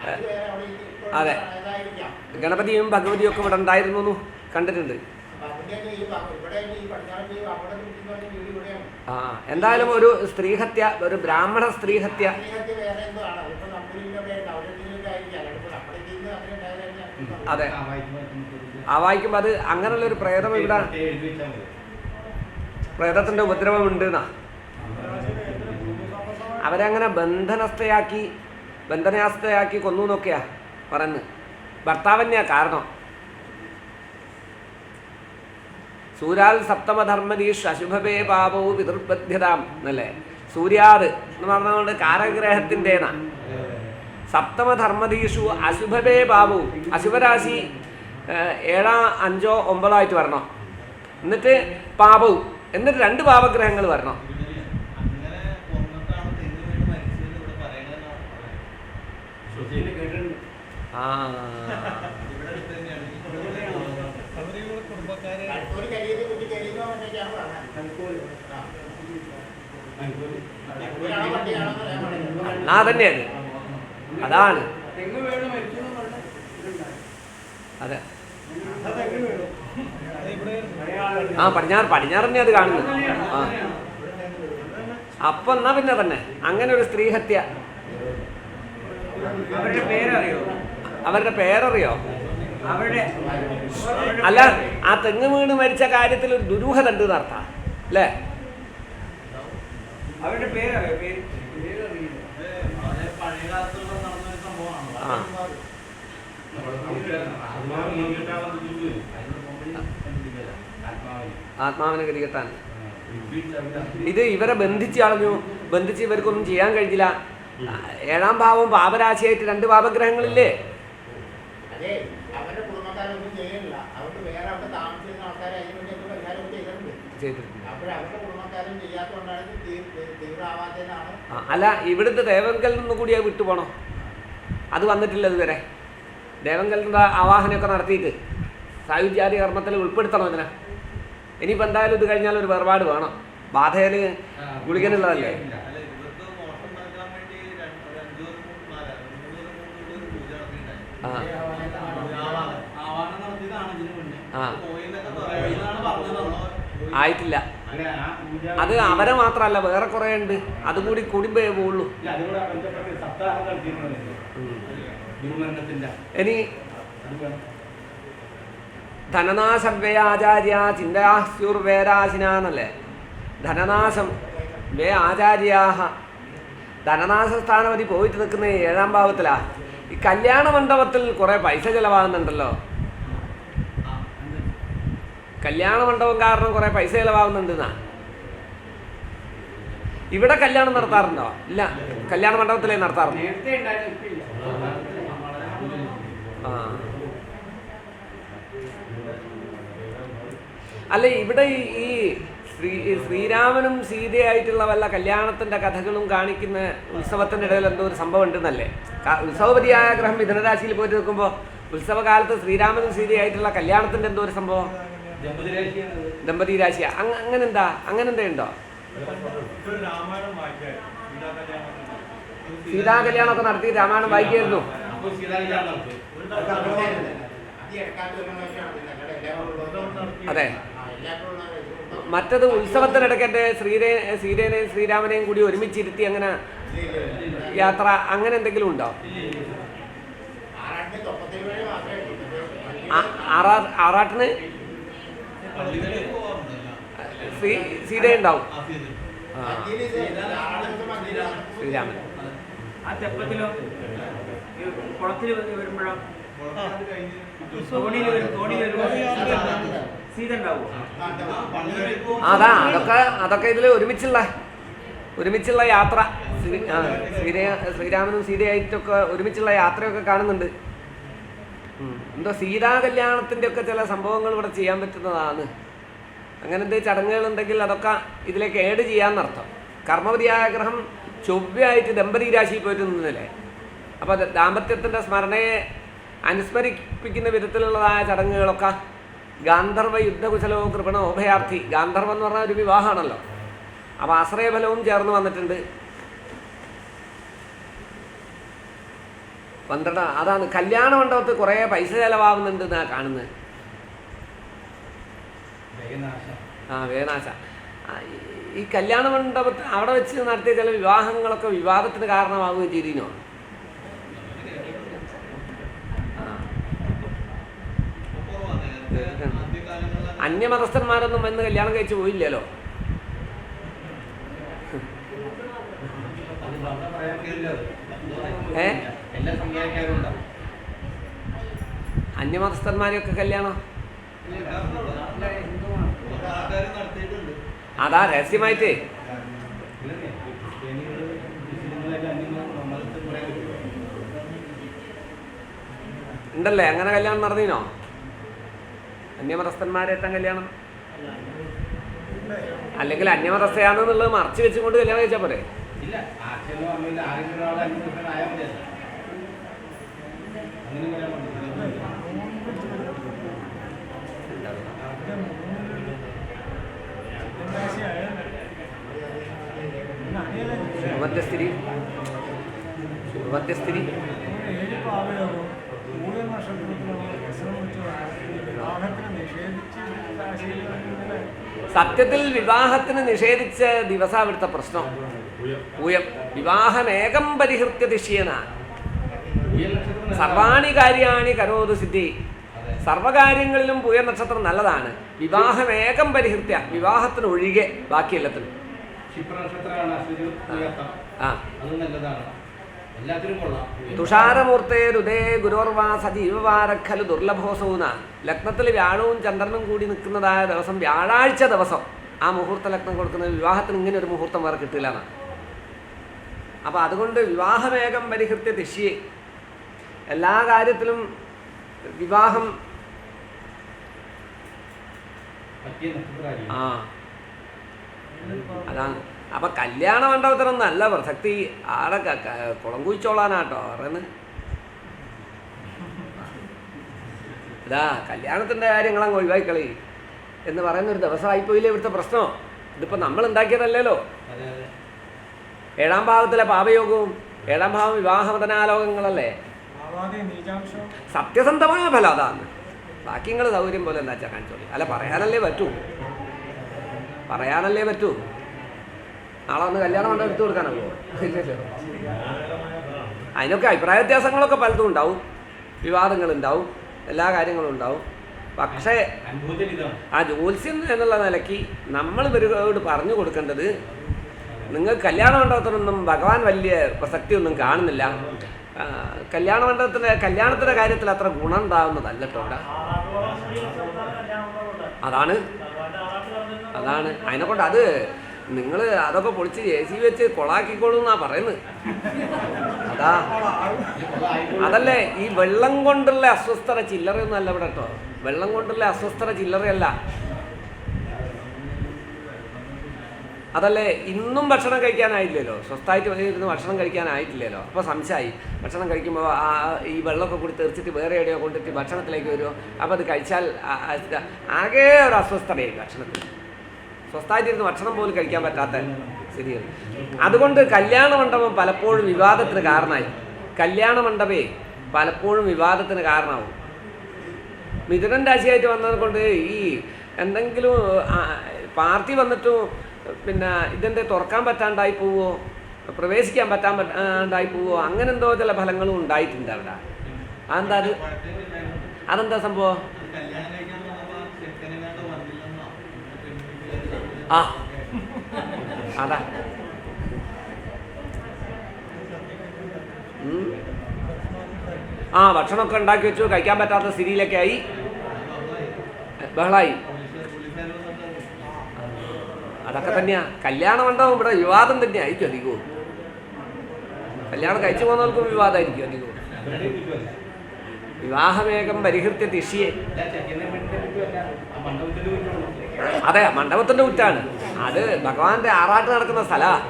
അത് വേറെ അവിടെ ഇപ്പോൾ അതെ. അതായിരിക്കാം. ഗണപതിയും ഭഗവതിയും ഒക്കെ ഇവിടെ ഉണ്ടായിരുന്നു എന്ന് കണ്ടിട്ടുണ്ട്. അപ്പൊ അതിന്റെയൊക്കെ ഇവിടെ ഈ പടിഞ്ഞാറൊക്കെ അവിടെ വീട് ഇവിടെയാണ്. ആ എന്തായാലും ഒരു സ്ത്രീഹത്യ, ഒരു ബ്രാഹ്മണ സ്ത്രീഹത്യ. സ്ത്രീഹത്യ വേറെ എന്തോ ആണ്. അതിപ്പോ നമ്പൂരിന്റെ അവിടെ അവരുടെ ഇതിലൊക്കെ ആയിരിക്കാം. അല്ലാണ്ട് ഇപ്പൊ നമ്മുടെ ഇതിൽ അങ്ങനെ ഉണ്ടായതായിരിക്കാം. അതെ ആ വായിക്കുമ്പോൾ അത് അങ്ങനെയുള്ളൊരു പ്രേതം ഇവിടെ, പ്രേതത്തിൻ്റെ ഉപദ്രവമുണ്ട് എന്നാ. അവരങ്ങനെ ബന്ധനാസ്ഥയാക്കി കൊന്നു എന്നൊക്കെയാ പറയുന്നത്. ഭർത്താവന്നെയാ കാരണം. സൂര്യാൽ സപ്തമധർമ്മദീഷ് അശുഭവേ പാപവും പിതൃബദ്ധ്യതാം എന്നല്ലേ. സൂര്യാത് എന്ന് പറഞ്ഞുകൊണ്ട് കാരഗ്രഹത്തിൻ്റെനാ. സപ്തമധർമ്മദീഷു അശുഭവേ പാപവും, അശുഭരാശി 7, 5, 9 ആയിട്ട് വരണം. എന്നിട്ട് പാപവും, എന്നിട്ട് 2 പാപഗ്രഹങ്ങൾ വരണം. അങ്ങനെ കൊന്നിട്ടാണ് തെങ്ങ് വീണ് മരിച്ചതെന്ന് ഇവിടെ പറയണെന്നാണ് ആ ഇവിടെ അടുത്ത് തന്നെയാണ്. അവരുടെ കുടുംബക്കാരെ ഒരു കരിയത് കുട്ടി കരിയുന്നോ എന്നൊക്കെയാണ് പറഞ്ഞത്. ഒരാളെ പട്ടിയാണോ എന്ന് പറയാൻ പാടില്ല. ആ തന്നെയാണ്, അതാണ്. തെങ്ങ് വീണ് മരിച്ചു എന്ന് പറഞ്ഞാൽ അതെ ഇവിടെ ആ പടിഞ്ഞാറ് തന്നെ അത് കാണുന്നത്. ആ അപ്പം എന്നാ പിന്നെ തന്നെ അങ്ങനെ ഒരു സ്ത്രീഹത്യ. അവരുടെ പേരറിയോ? അവരുടെ പേരറിയോ? അവരുടെ അല്ല, ആ തെങ്ങ് വീണ് മരിച്ച കാര്യത്തിൽ ഒരു ദുരൂഹത ഉണ്ട് എന്നർത്ഥം അല്ലേ? അവരുടെ പേരറിയോ? പേര് വളരെ പഴയ കാലത്തുള്ള നടന്നൊരു സംഭവമാണ്. ആ ആത്മാവിനെ ഗതികെട്ടാൻ ഇത് ഇവരെ ബന്ധിച്ച് കളഞ്ഞു. ബന്ധിച്ച് ഇവർക്കൊന്നും ചെയ്യാൻ കഴിഞ്ഞില്ല. 7ാം ഭാവം പാപരാശിയായിട്ട് 2 പാപഗ്രഹങ്ങളില്ലേ? അതെ, അവരുടെ കുടുംബക്കാരൊന്നും ചെയ്യുന്നില്ല. അവർക്ക് വേറെ അവിടെ താമസിക്കുന്ന ആൾക്കാരെ അതിന് വേണ്ടി എന്ത് പരിഹാരം ചെയ്തിട്ടുണ്ട്. അവരുടെ കുടുംബക്കാരും ചെയ്യാത്തതുകൊണ്ടാണ് തീവ്രമാവാത്തതിനാണ്. അല്ല, ഇവിടുത്തെ ദേവങ്കലിൽ നിന്ന് കൂടി അത് വിട്ടുപോകണോ? അത് വന്നിട്ടില്ല ഇതുവരെ. ദേവങ്കലിൻ്റെ ആവാഹനമൊക്കെ നടത്തിയിട്ട് സായുജ്യാതി കർമ്മത്തിൽ ഉൾപ്പെടുത്തണം ഇതിനെ. ഇനിയിപ്പോൾ എന്തായാലും ഇത് കഴിഞ്ഞാൽ ഒരു വേർപാട് വേണം. ബാധയിൽ ഗുളികനുള്ളതല്ലേ. അല്ല, ഇവർക്ക് മോഷം നൽകാൻ വേണ്ടി 2 പൂജ നടത്തിയിട്ടുണ്ടായി. ആവാഹനം നടത്തിയതാണ് ഇതിന് മുന്നേ. പോയിന്നൊക്കെ പറയുന്നതാണ് പറഞ്ഞത്. ആയിട്ടില്ല. അത് അവരെ മാത്രമല്ല, വേറെ കുറേ ഉണ്ട്. അതും കൂടി കൂടുമ്പേ പോവുള്ളൂ. ഇനി ധനനാശവ്യയാചാര്യ ചിന്താസ്യുർവേരാശിനാന്നല്ലേ. ധനനാശം വേ ആചാര്യാഹ. ധനനാശസ്ഥാനപതി പോയിട്ട് നിൽക്കുന്ന 7ാം ഭാവത്തിലാ. ഈ കല്യാണ മണ്ഡപത്തിൽ കുറേ പൈസ ചിലവാകുന്നുണ്ടല്ലോ. കല്യാണ മണ്ഡപം കാരണം കുറേ പൈസ ചിലവാകുന്നുണ്ടെന്നാ. ഇവിടെ കല്യാണം നടത്താറുണ്ടോ? ഇല്ല, കല്യാണ മണ്ഡപത്തിലേ നടത്താറുണ്ട്. നേരത്തെ ഉണ്ടായിരുന്നു, ഇപ്പൊ ഇല്ല. ആ അല്ല, ഇവിടെ ഈ ശ്രീരാമനും സീതയായിട്ടുള്ള വല്ല കല്യാണത്തിൻ്റെ കഥകളും കാണിക്കുന്ന ഉത്സവത്തിൻ്റെ ഇടയിൽ എന്തോ ഒരു സംഭവം ഉണ്ടെന്നല്ലേ. ഉത്സവപതിയായ ഗ്രഹം മിഥുനരാശിയിൽ പോയിട്ട് നിൽക്കുമ്പോൾ ഉത്സവകാലത്ത് ശ്രീരാമനും സീതയായിട്ടുള്ള കല്യാണത്തിൻ്റെ എന്തോ ഒരു സംഭവം, ദമ്പതി രാശിയാ. അങ്ങനെന്താ ഉണ്ടോ? സീതാ കല്യാണമൊക്കെ നടത്തി രാമായണം വായിക്കായിരുന്നു. അതെ, മറ്റത് ഉത്സവത്തിനിടയ്ക്ക് സീതേനെയും ശ്രീരാമനെയും കൂടി ഒരുമിച്ചിരുത്തി അങ്ങനെ യാത്ര, അങ്ങനെ എന്തെങ്കിലും ഉണ്ടോ? ആറാട്ടിന് സീതയുണ്ടാവും. ശ്രീരാമൻ ആ തെപ്പത്തിലോ കുളത്തിൽ വരുമ്പോഴോ തോണിയിൽ വരുമ്പോ സീത ഉണ്ടാവോ? അതൊക്കെ ഇതിൽ ഒരുമിച്ചുള്ള യാത്ര, ശ്രീരാമനും സീതയായിട്ടൊക്കെ ഒരുമിച്ചുള്ള യാത്രയൊക്കെ കാണുന്നുണ്ട്. എന്തോ സീതാ കല്യാണത്തിൻ്റെ ഒക്കെ ചില സംഭവങ്ങൾ ഇവിടെ ചെയ്യാൻ പറ്റുന്നതാണ്. അങ്ങനത്തെ ചടങ്ങുകളുണ്ടെങ്കിൽ അതൊക്കെ ഇതിലേക്ക് ഏഡ് ചെയ്യാന്നർത്ഥം. കർമ്മപതിയായ ഗ്രഹം ചൊവ്വയായിട്ട് ദമ്പതി രാശിയിൽ പോയിട്ട് നിന്നല്ലേ. അപ്പോൾ ദാമ്പത്യത്തിൻ്റെ സ്മരണയെ അനുസ്മരിപ്പിക്കുന്ന വിധത്തിലുള്ളതായ ചടങ്ങുകളൊക്കെ ഗാന്ധർവ യുദ്ധകുശലോ കൃപണോ ഉഭയാർത്ഥി. ഗാന്ധർവം എന്ന് പറഞ്ഞാൽ ഒരു വിവാഹമാണല്ലോ. അപ്പോൾ ആശ്രയഫലവും ചേർന്ന് വന്നിട്ടുണ്ട്. 12 അതാണ് കല്യാണ മണ്ഡപത്തിൽ കുറേ പൈസ ചിലവാകുന്നുണ്ട് എന്നാണ് കാണുന്നത്. വേനാശ ഈ കല്യാണ മണ്ഡപത്തിൽ അവിടെ വെച്ച് നടത്തിയ ചില വിവാഹങ്ങളൊക്കെ വിവാദത്തിന് കാരണമാവുകയും ചെയ്തിനോ? അന്യമതസ്ഥന്മാരൊന്നും വന്ന് കല്യാണം കഴിച്ച് പോയില്ലല്ലോ. അന്യമതസ്ഥന്മാരെയൊക്കെ കല്യാണം അതാ രഹസ്യമായിട്ടേ ഉണ്ടല്ലേ. അങ്ങനെ കല്യാണം നടന്നീനോ? അന്യമതസ്ഥന്മാരേറ്റം കല്യാണം അല്ലെങ്കിൽ അന്യമതസ്ഥയാണെന്നുള്ളത് മറച്ചു വെച്ചുകൊണ്ട് കല്യാണം കഴിച്ചാൽ പോരെ? മധ്യസ്ഥിതി സത്യത്തിൽ വിവാഹത്തിന് നിഷേധിച്ച ദിവസം അവിടുത്തെ പ്രശ്നം. പൂയം വിവാഹമേകം പരിഹൃത്യ തിഷ്യേന സർവാണി കാര്യാണി കരോതു സിദ്ധി. സർവകാര്യങ്ങളിലും പൂയ നക്ഷത്രം നല്ലതാണ്. വിവാഹമേകം പരിഹൃത്യ വിവാഹത്തിന് ഒഴികെ ബാക്കിയെല്ലാത്തിനും. തുഷാരമൂർത്തേ രുദേ ഗുരോർവാ സജീവവാരഖലു ദുർലഭോസൗന. ലഗ്നത്തിൽ വ്യാഴവും ചന്ദ്രനും കൂടി നിൽക്കുന്നതായ ദിവസം വ്യാഴാഴ്ച ദിവസം ആ മുഹൂർത്ത ലഗ്നം കൊടുക്കുന്നത് വിവാഹത്തിന് ഇങ്ങനെ ഒരു മുഹൂർത്തം വേറെ കിട്ടില്ല. അപ്പം അതുകൊണ്ട് വിവാഹമേകം പരിഹൃത്യ തിഷ്യെ എല്ലാ കാര്യത്തിലും വിവാഹം അതാണ്. അപ്പം കല്യാണ മണ്ഡപത്തിനൊന്നും അല്ല പ്രസക്തി, ആടെ കുളം കുഴിച്ചോളാനാട്ടോ പറയുന്നത്. ഇതാ കല്യാണത്തിൻ്റെ കാര്യങ്ങളങ്ങ് ഒഴിവാക്കിക്കളി എന്ന് പറയുന്നൊരു ദിവസമായിപ്പോയില്ലേ ഇവിടുത്തെ പ്രശ്നം. ഇതിപ്പോൾ നമ്മൾ ഉണ്ടാക്കിയതല്ലല്ലോ. 7ാം ഭാവത്തിലെ പാപയോഗവും 7ാം ഭാവം വിവാഹമതനാലോകങ്ങളല്ലേ. സത്യസന്ധമായ ഫലം അതാണ്. ബാക്കി നിങ്ങൾ സൗകര്യം പോലെ എന്താ വെച്ചാൽ കാണിച്ചോളി. അല്ല പറയാനല്ലേ പറ്റൂ. നാളെ വന്ന് കല്യാണം കൊണ്ട് എടുത്തു കൊടുക്കാനാവോ? ഇല്ലല്ലോ. അതിനൊക്കെ അഭിപ്രായ വ്യത്യാസങ്ങളൊക്കെ പലതും ഉണ്ടാവും, വിവാദങ്ങളുണ്ടാവും, എല്ലാ കാര്യങ്ങളും ഉണ്ടാവും. പക്ഷേ ആ ജ്യോത്സ്യം എന്നുള്ള നിലയ്ക്ക് നമ്മൾ ഇവരോട് പറഞ്ഞു കൊടുക്കേണ്ടത്, നിങ്ങൾ കല്യാണ മണ്ഡപത്തിനൊന്നും ഭഗവാൻ വലിയ പ്രസക്തിയൊന്നും കാണുന്നില്ല. കല്യാണത്തിൻ്റെ കാര്യത്തിൽ അത്ര ഗുണം ഉണ്ടാവുന്നതല്ല കേട്ടോ. അതാണ് അതിനെക്കൊണ്ട് അത് നിങ്ങൾ അതൊക്കെ പൊളിച്ച് JC വെച്ച് കൊളാക്കിക്കോളൂ എന്നാ പറയുന്നത്. അതല്ലേ ഈ വെള്ളം കൊണ്ടുള്ള അസ്വസ്ഥത ചില്ലറയൊന്നും അല്ല ഇവിടെ കേട്ടോ. വെള്ളം കൊണ്ടുള്ള അസ്വസ്ഥത ചില്ലറയല്ല. അതല്ലേ ഇന്നും ഭക്ഷണം കഴിക്കാനായില്ലല്ലോ, സ്വസ്ഥമായിട്ട് ഇരുന്ന് ഭക്ഷണം കഴിക്കാനായിട്ടില്ലല്ലോ. അപ്പോൾ സംശയമായി. ഭക്ഷണം കഴിക്കുമ്പോൾ ഈ വെള്ളമൊക്കെ കൂടി തെറിച്ചിട്ട് വേറെ എവിടെയോ കൊണ്ടിട്ട് ഭക്ഷണത്തിലേക്ക് വരുമോ, അപ്പോൾ അത് കഴിച്ചാൽ ആകെ ഒരു അസ്വസ്ഥതയായി ഭക്ഷണത്തിൽ. സ്വസ്ഥമായിട്ടിരുന്ന് ഭക്ഷണം പോലും കഴിക്കാൻ പറ്റാത്ത സ്ഥിതിയാണ്. അതുകൊണ്ട് കല്യാണ മണ്ഡപം പലപ്പോഴും വിവാദത്തിന് കാരണമായി. പലപ്പോഴും വിവാദത്തിന് കാരണമാവും. മിഥുനൻ രാശിയായിട്ട് വന്നത് കൊണ്ട് ഈ എന്തെങ്കിലും പാർട്ടി വന്നിട്ടും പിന്നെ ഇതിൻ്റെ തുറക്കാൻ പറ്റാണ്ടായി പോവോ, പ്രവേശിക്കാൻ പറ്റാണ്ടായി പോവോ, അങ്ങനെ എന്തോ ചില ഫലങ്ങളും ഉണ്ടായിട്ടുണ്ട് അവിടെ. അതെന്താ സംഭവം? അതാ ഭക്ഷണമൊക്കെ ഉണ്ടാക്കി വെച്ചു, കഴിക്കാൻ പറ്റാത്ത സ്ഥിതിയിലൊക്കെ ആയി, ബഹളായി. അതൊക്കെ തന്നെയാ കല്യാണ മണ്ഡപം ഇവിടെ വിവാദം തന്നെയായിരിക്കും അധികവും. കല്യാണം കഴിച്ചു പോകുന്നവർക്കും വിവാദമായിരിക്കും അധികവും. വിവാഹമേകം പരിഹൃത്യ തിഷ്യെ. അതെ, മണ്ഡപത്തിൻ്റെ കുറ്റാണ് അത്. ഭഗവാന്റെ ആറാട്ട് നടക്കുന്ന സ്ഥലമാണ്.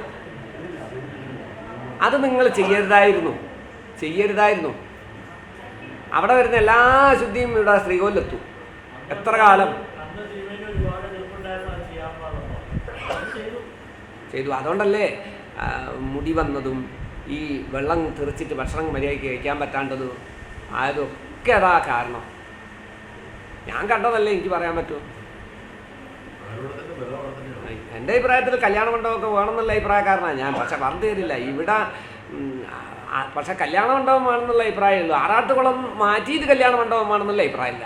അത് നിങ്ങൾ ചെയ്യരുതായിരുന്നു. ചെയ്യരുതായിരുന്നു. അവിടെ വരുന്ന എല്ലാ അശുദ്ധിയും ഇവിടെ ശ്രീകോവിലെത്തും. എത്ര കാലം ചെയ്തു. അതുകൊണ്ടല്ലേ മുടി വന്നതും ഈ വെള്ളം തെറിച്ചിട്ട് ഭക്ഷണം മര്യാദയ്ക്ക് കഴിക്കാൻ പറ്റാണ്ടതും ആയതൊക്കെ അതാ കാരണം. ഞാൻ കണ്ടതല്ലേ എനിക്ക് പറയാൻ പറ്റുമോ? എൻ്റെ അഭിപ്രായത്തിൽ കല്യാണ മണ്ഡപമൊക്കെ വേണമെന്നുള്ള അഭിപ്രായക്കാരനാണ് ഞാൻ. പക്ഷെ പറഞ്ഞു തരില്ല ഇവിടെ. പക്ഷെ കല്യാണ മണ്ഡപം വേണമെന്നുള്ള അഭിപ്രായമുള്ളൂ. ആറാട്ടുകുളം മാറ്റിയിട്ട് കല്യാണ മണ്ഡപം വേണമെന്നുള്ള അഭിപ്രായമില്ല.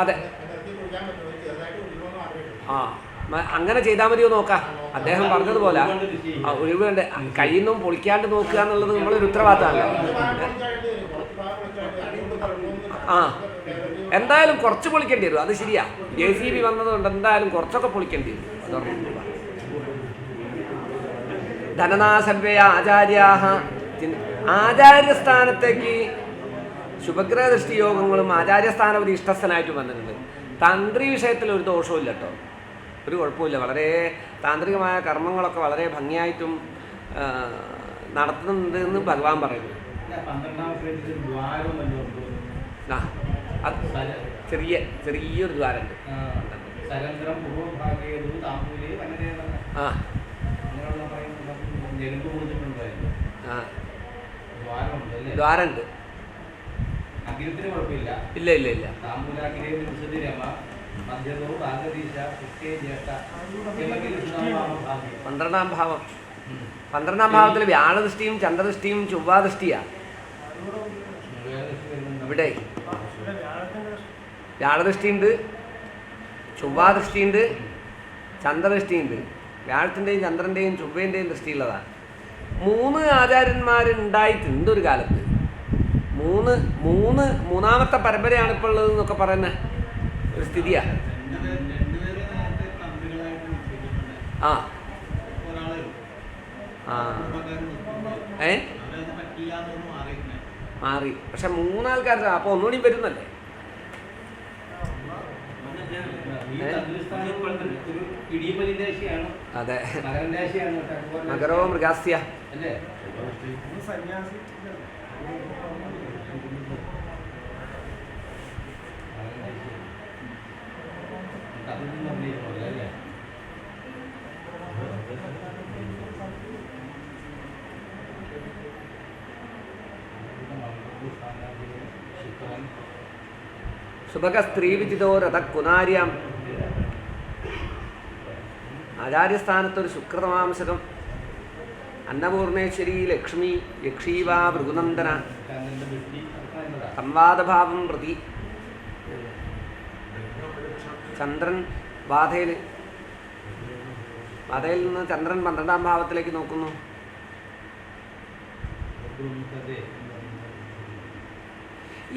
അതെ, അങ്ങനെ ചെയ്താൽ മതിയോ നോക്കാം. അദ്ദേഹം പറഞ്ഞതുപോലെ ഒഴിവുണ്ട് കഴിയുന്നും പൊളിക്കാണ്ട് നോക്കുക എന്നുള്ളത് നമ്മളൊരു ഉത്തരവാദിത്തമല്ല. എന്തായാലും കുറച്ച് പൊളിക്കേണ്ടി വരും, അത് ശരിയാ. JCB വന്നതുകൊണ്ട് എന്തായാലും കുറച്ചൊക്കെ പൊളിക്കേണ്ടി വരും. അതോടെ ധനനാസർവ്വയ ആചാര്യാഹ. ആചാര്യസ്ഥാനത്തേക്ക് ശുഭഗ്രഹ ദൃഷ്ടി യോഗങ്ങളും ആചാര്യസ്ഥാനപതി ഇഷ്ടസ്ഥനായിട്ട് വന്നിട്ടുണ്ട്. തന്ത്രി വിഷയത്തിൽ ഒരു ദോഷവും ഇല്ല കേട്ടോ, ഒരു കുഴപ്പമില്ല. വളരെ താന്ത്രികമായ കർമ്മങ്ങളൊക്കെ വളരെ ഭംഗിയായിട്ടും നടത്തുന്നുണ്ട് എന്ന് ഭഗവാൻ പറയുന്നു. ചെറിയൊരു ദ്വാരമുണ്ട്. ദ്വാരമുണ്ട്. ഇല്ല ഇല്ല ഇല്ല. 12ാം ഭാവം. 12ാം ഭാവത്തിൽ വ്യാഴദൃഷ്ടിയും ചന്ദ്രദൃഷ്ടിയും ചൊവ്വാദൃഷ്ടിയാ. ഇവിടെ വ്യാഴദൃഷ്ടിയുണ്ട്, ചൊവ്വാദൃഷ്ടിയുണ്ട്, ചന്ദ്രദൃഷ്ടിയുണ്ട്. വ്യാഴത്തിൻ്റെയും ചന്ദ്രൻ്റെയും ചൊവ്വേൻ്റെയും ദൃഷ്ടിയുള്ളതാണ്. 3 ആചാര്യന്മാരുണ്ടായിട്ടുണ്ട് ഒരു കാലത്ത്. മൂന്നാമത്തെ പരമ്പരയാണ് ഇപ്പോൾ ഉള്ളത് എന്നൊക്കെ പറയുന്ന ഒരു സ്ഥിതിയാണ്. മാറി. പക്ഷെ 3 ആൾക്കാർ അപ്പോൾ ഒന്നുകൂടി വരുന്നല്ലേ. അതെ, മകരോ മൃഗാസ്യ. സുഭക സ്ത്രീ വിജിതോ രഥ കുനാര്യാം. ആചാര്യസ്ഥാനത്തൊരു സുകൃതമാംസകം. അന്നപൂർണേശ്വരി ലക്ഷ്മി യക്ഷീവാ ഭൃഗുനന്ദന സംവാദഭാവം പ്രതി. ചന്ദ്രൻ ബാധയിൽ നിന്ന് ചന്ദ്രൻ 12ാം ഭാവത്തിലേക്ക് നോക്കുന്നു.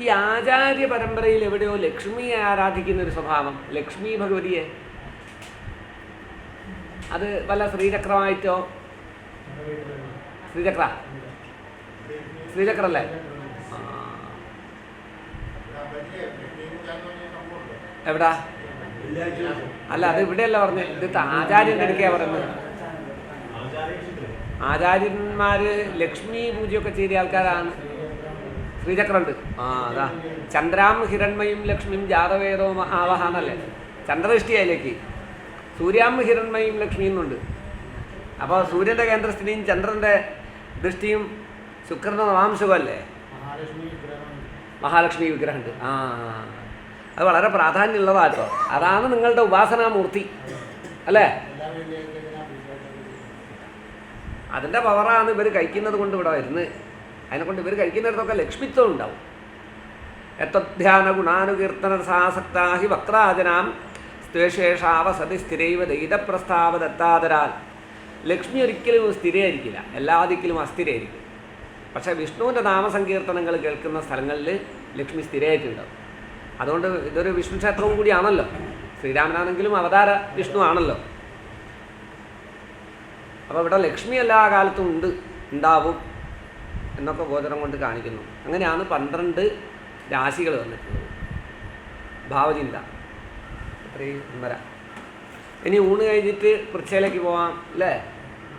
ഈ ആചാര്യ പരമ്പരയിൽ എവിടെയോ ലക്ഷ്മിയെ ആരാധിക്കുന്ന ഒരു സ്വഭാവം, ലക്ഷ്മി ഭഗവതിയെ. അത് വല്ല ശ്രീചക്രമായിട്ടോ? ശ്രീചക്രല്ലേ? എവിടാ? അല്ല, അത് ഇവിടെയല്ല പറഞ്ഞത്. ഇത് ആചാര്യൻ്റെ അടുക്കയാണ് പറയുന്നത്. ആചാര്യന്മാര് ലക്ഷ്മി പൂജയൊക്കെ ചെയ്ത ആൾക്കാരാണ്. ശ്രീചക്രമുണ്ട്. അതാ ചന്ദ്രാം ഹിരൺമയും ലക്ഷ്മിയും ജാതവേദോ ആവഹാന്നല്ലേ. ചന്ദ്രദൃഷ്ടിയിലേക്ക് സൂര്യാം ഹിരൺമയും ലക്ഷ്മി എന്നുണ്ട്. അപ്പോൾ സൂര്യൻ്റെ കേന്ദ്രസ്ഥിതിയും ചന്ദ്രൻ്റെ ദൃഷ്ടിയും ശുക്രൻ്റെ നവാംശമല്ലേ. മഹാലക്ഷ്മി വിഗ്രഹമുണ്ട്. അത് വളരെ പ്രാധാന്യമുള്ളതാട്ടോ. അതാണ് നിങ്ങളുടെ ഉപാസനാമൂർത്തി അല്ലേ. അതിൻ്റെ പവറാണ് ഇവർ കഴിക്കുന്നത് കൊണ്ട് ഇവിടെ വരുന്നത്. അതിനെക്കൊണ്ട് ഇവർ കഴിക്കുന്നിടത്തൊക്കെ ലക്ഷ്മിത്വം ഉണ്ടാവും. എത്വധ്യാന ഗുണാനുകീർത്തന സാസക്താഹി വക്രാജനാം സ്ത്വേഷേഷാവസതി സ്ഥിരൈവ ദൈതപ്രസ്താവ ദത്താതരാൽ. ലക്ഷ്മി ഒരിക്കലും സ്ഥിരമായിരിക്കില്ല, എല്ലാ ദിക്കിലും അസ്ഥിരമായിരിക്കും. പക്ഷേ വിഷ്ണുവിൻ്റെ നാമസങ്കീർത്തനങ്ങൾ കേൾക്കുന്ന സ്ഥലങ്ങളിൽ ലക്ഷ്മി സ്ഥിരമായിട്ടുണ്ടാവും. അതുകൊണ്ട് ഇതൊരു വിഷ്ണു ക്ഷേത്രവും കൂടിയാണല്ലോ. ശ്രീരാമനാണെങ്കിലും അവതാര വിഷ്ണു ആണല്ലോ. അപ്പോൾ ഇവിടെ ലക്ഷ്മി എല്ലാ കാലത്തും ഉണ്ടാവും എന്നൊക്കെ ഗോചരം കൊണ്ട് കാണിക്കുന്നു. അങ്ങനെയാണ് 12 രാശികൾ വന്നിട്ടുള്ളത്. ഭാവചിന്ത. അത്രയും ഒന്നര. ഇനി ഊണ് കഴിഞ്ഞിട്ട് പൃച്ഛയിലേക്ക് പോവാം അല്ലേ?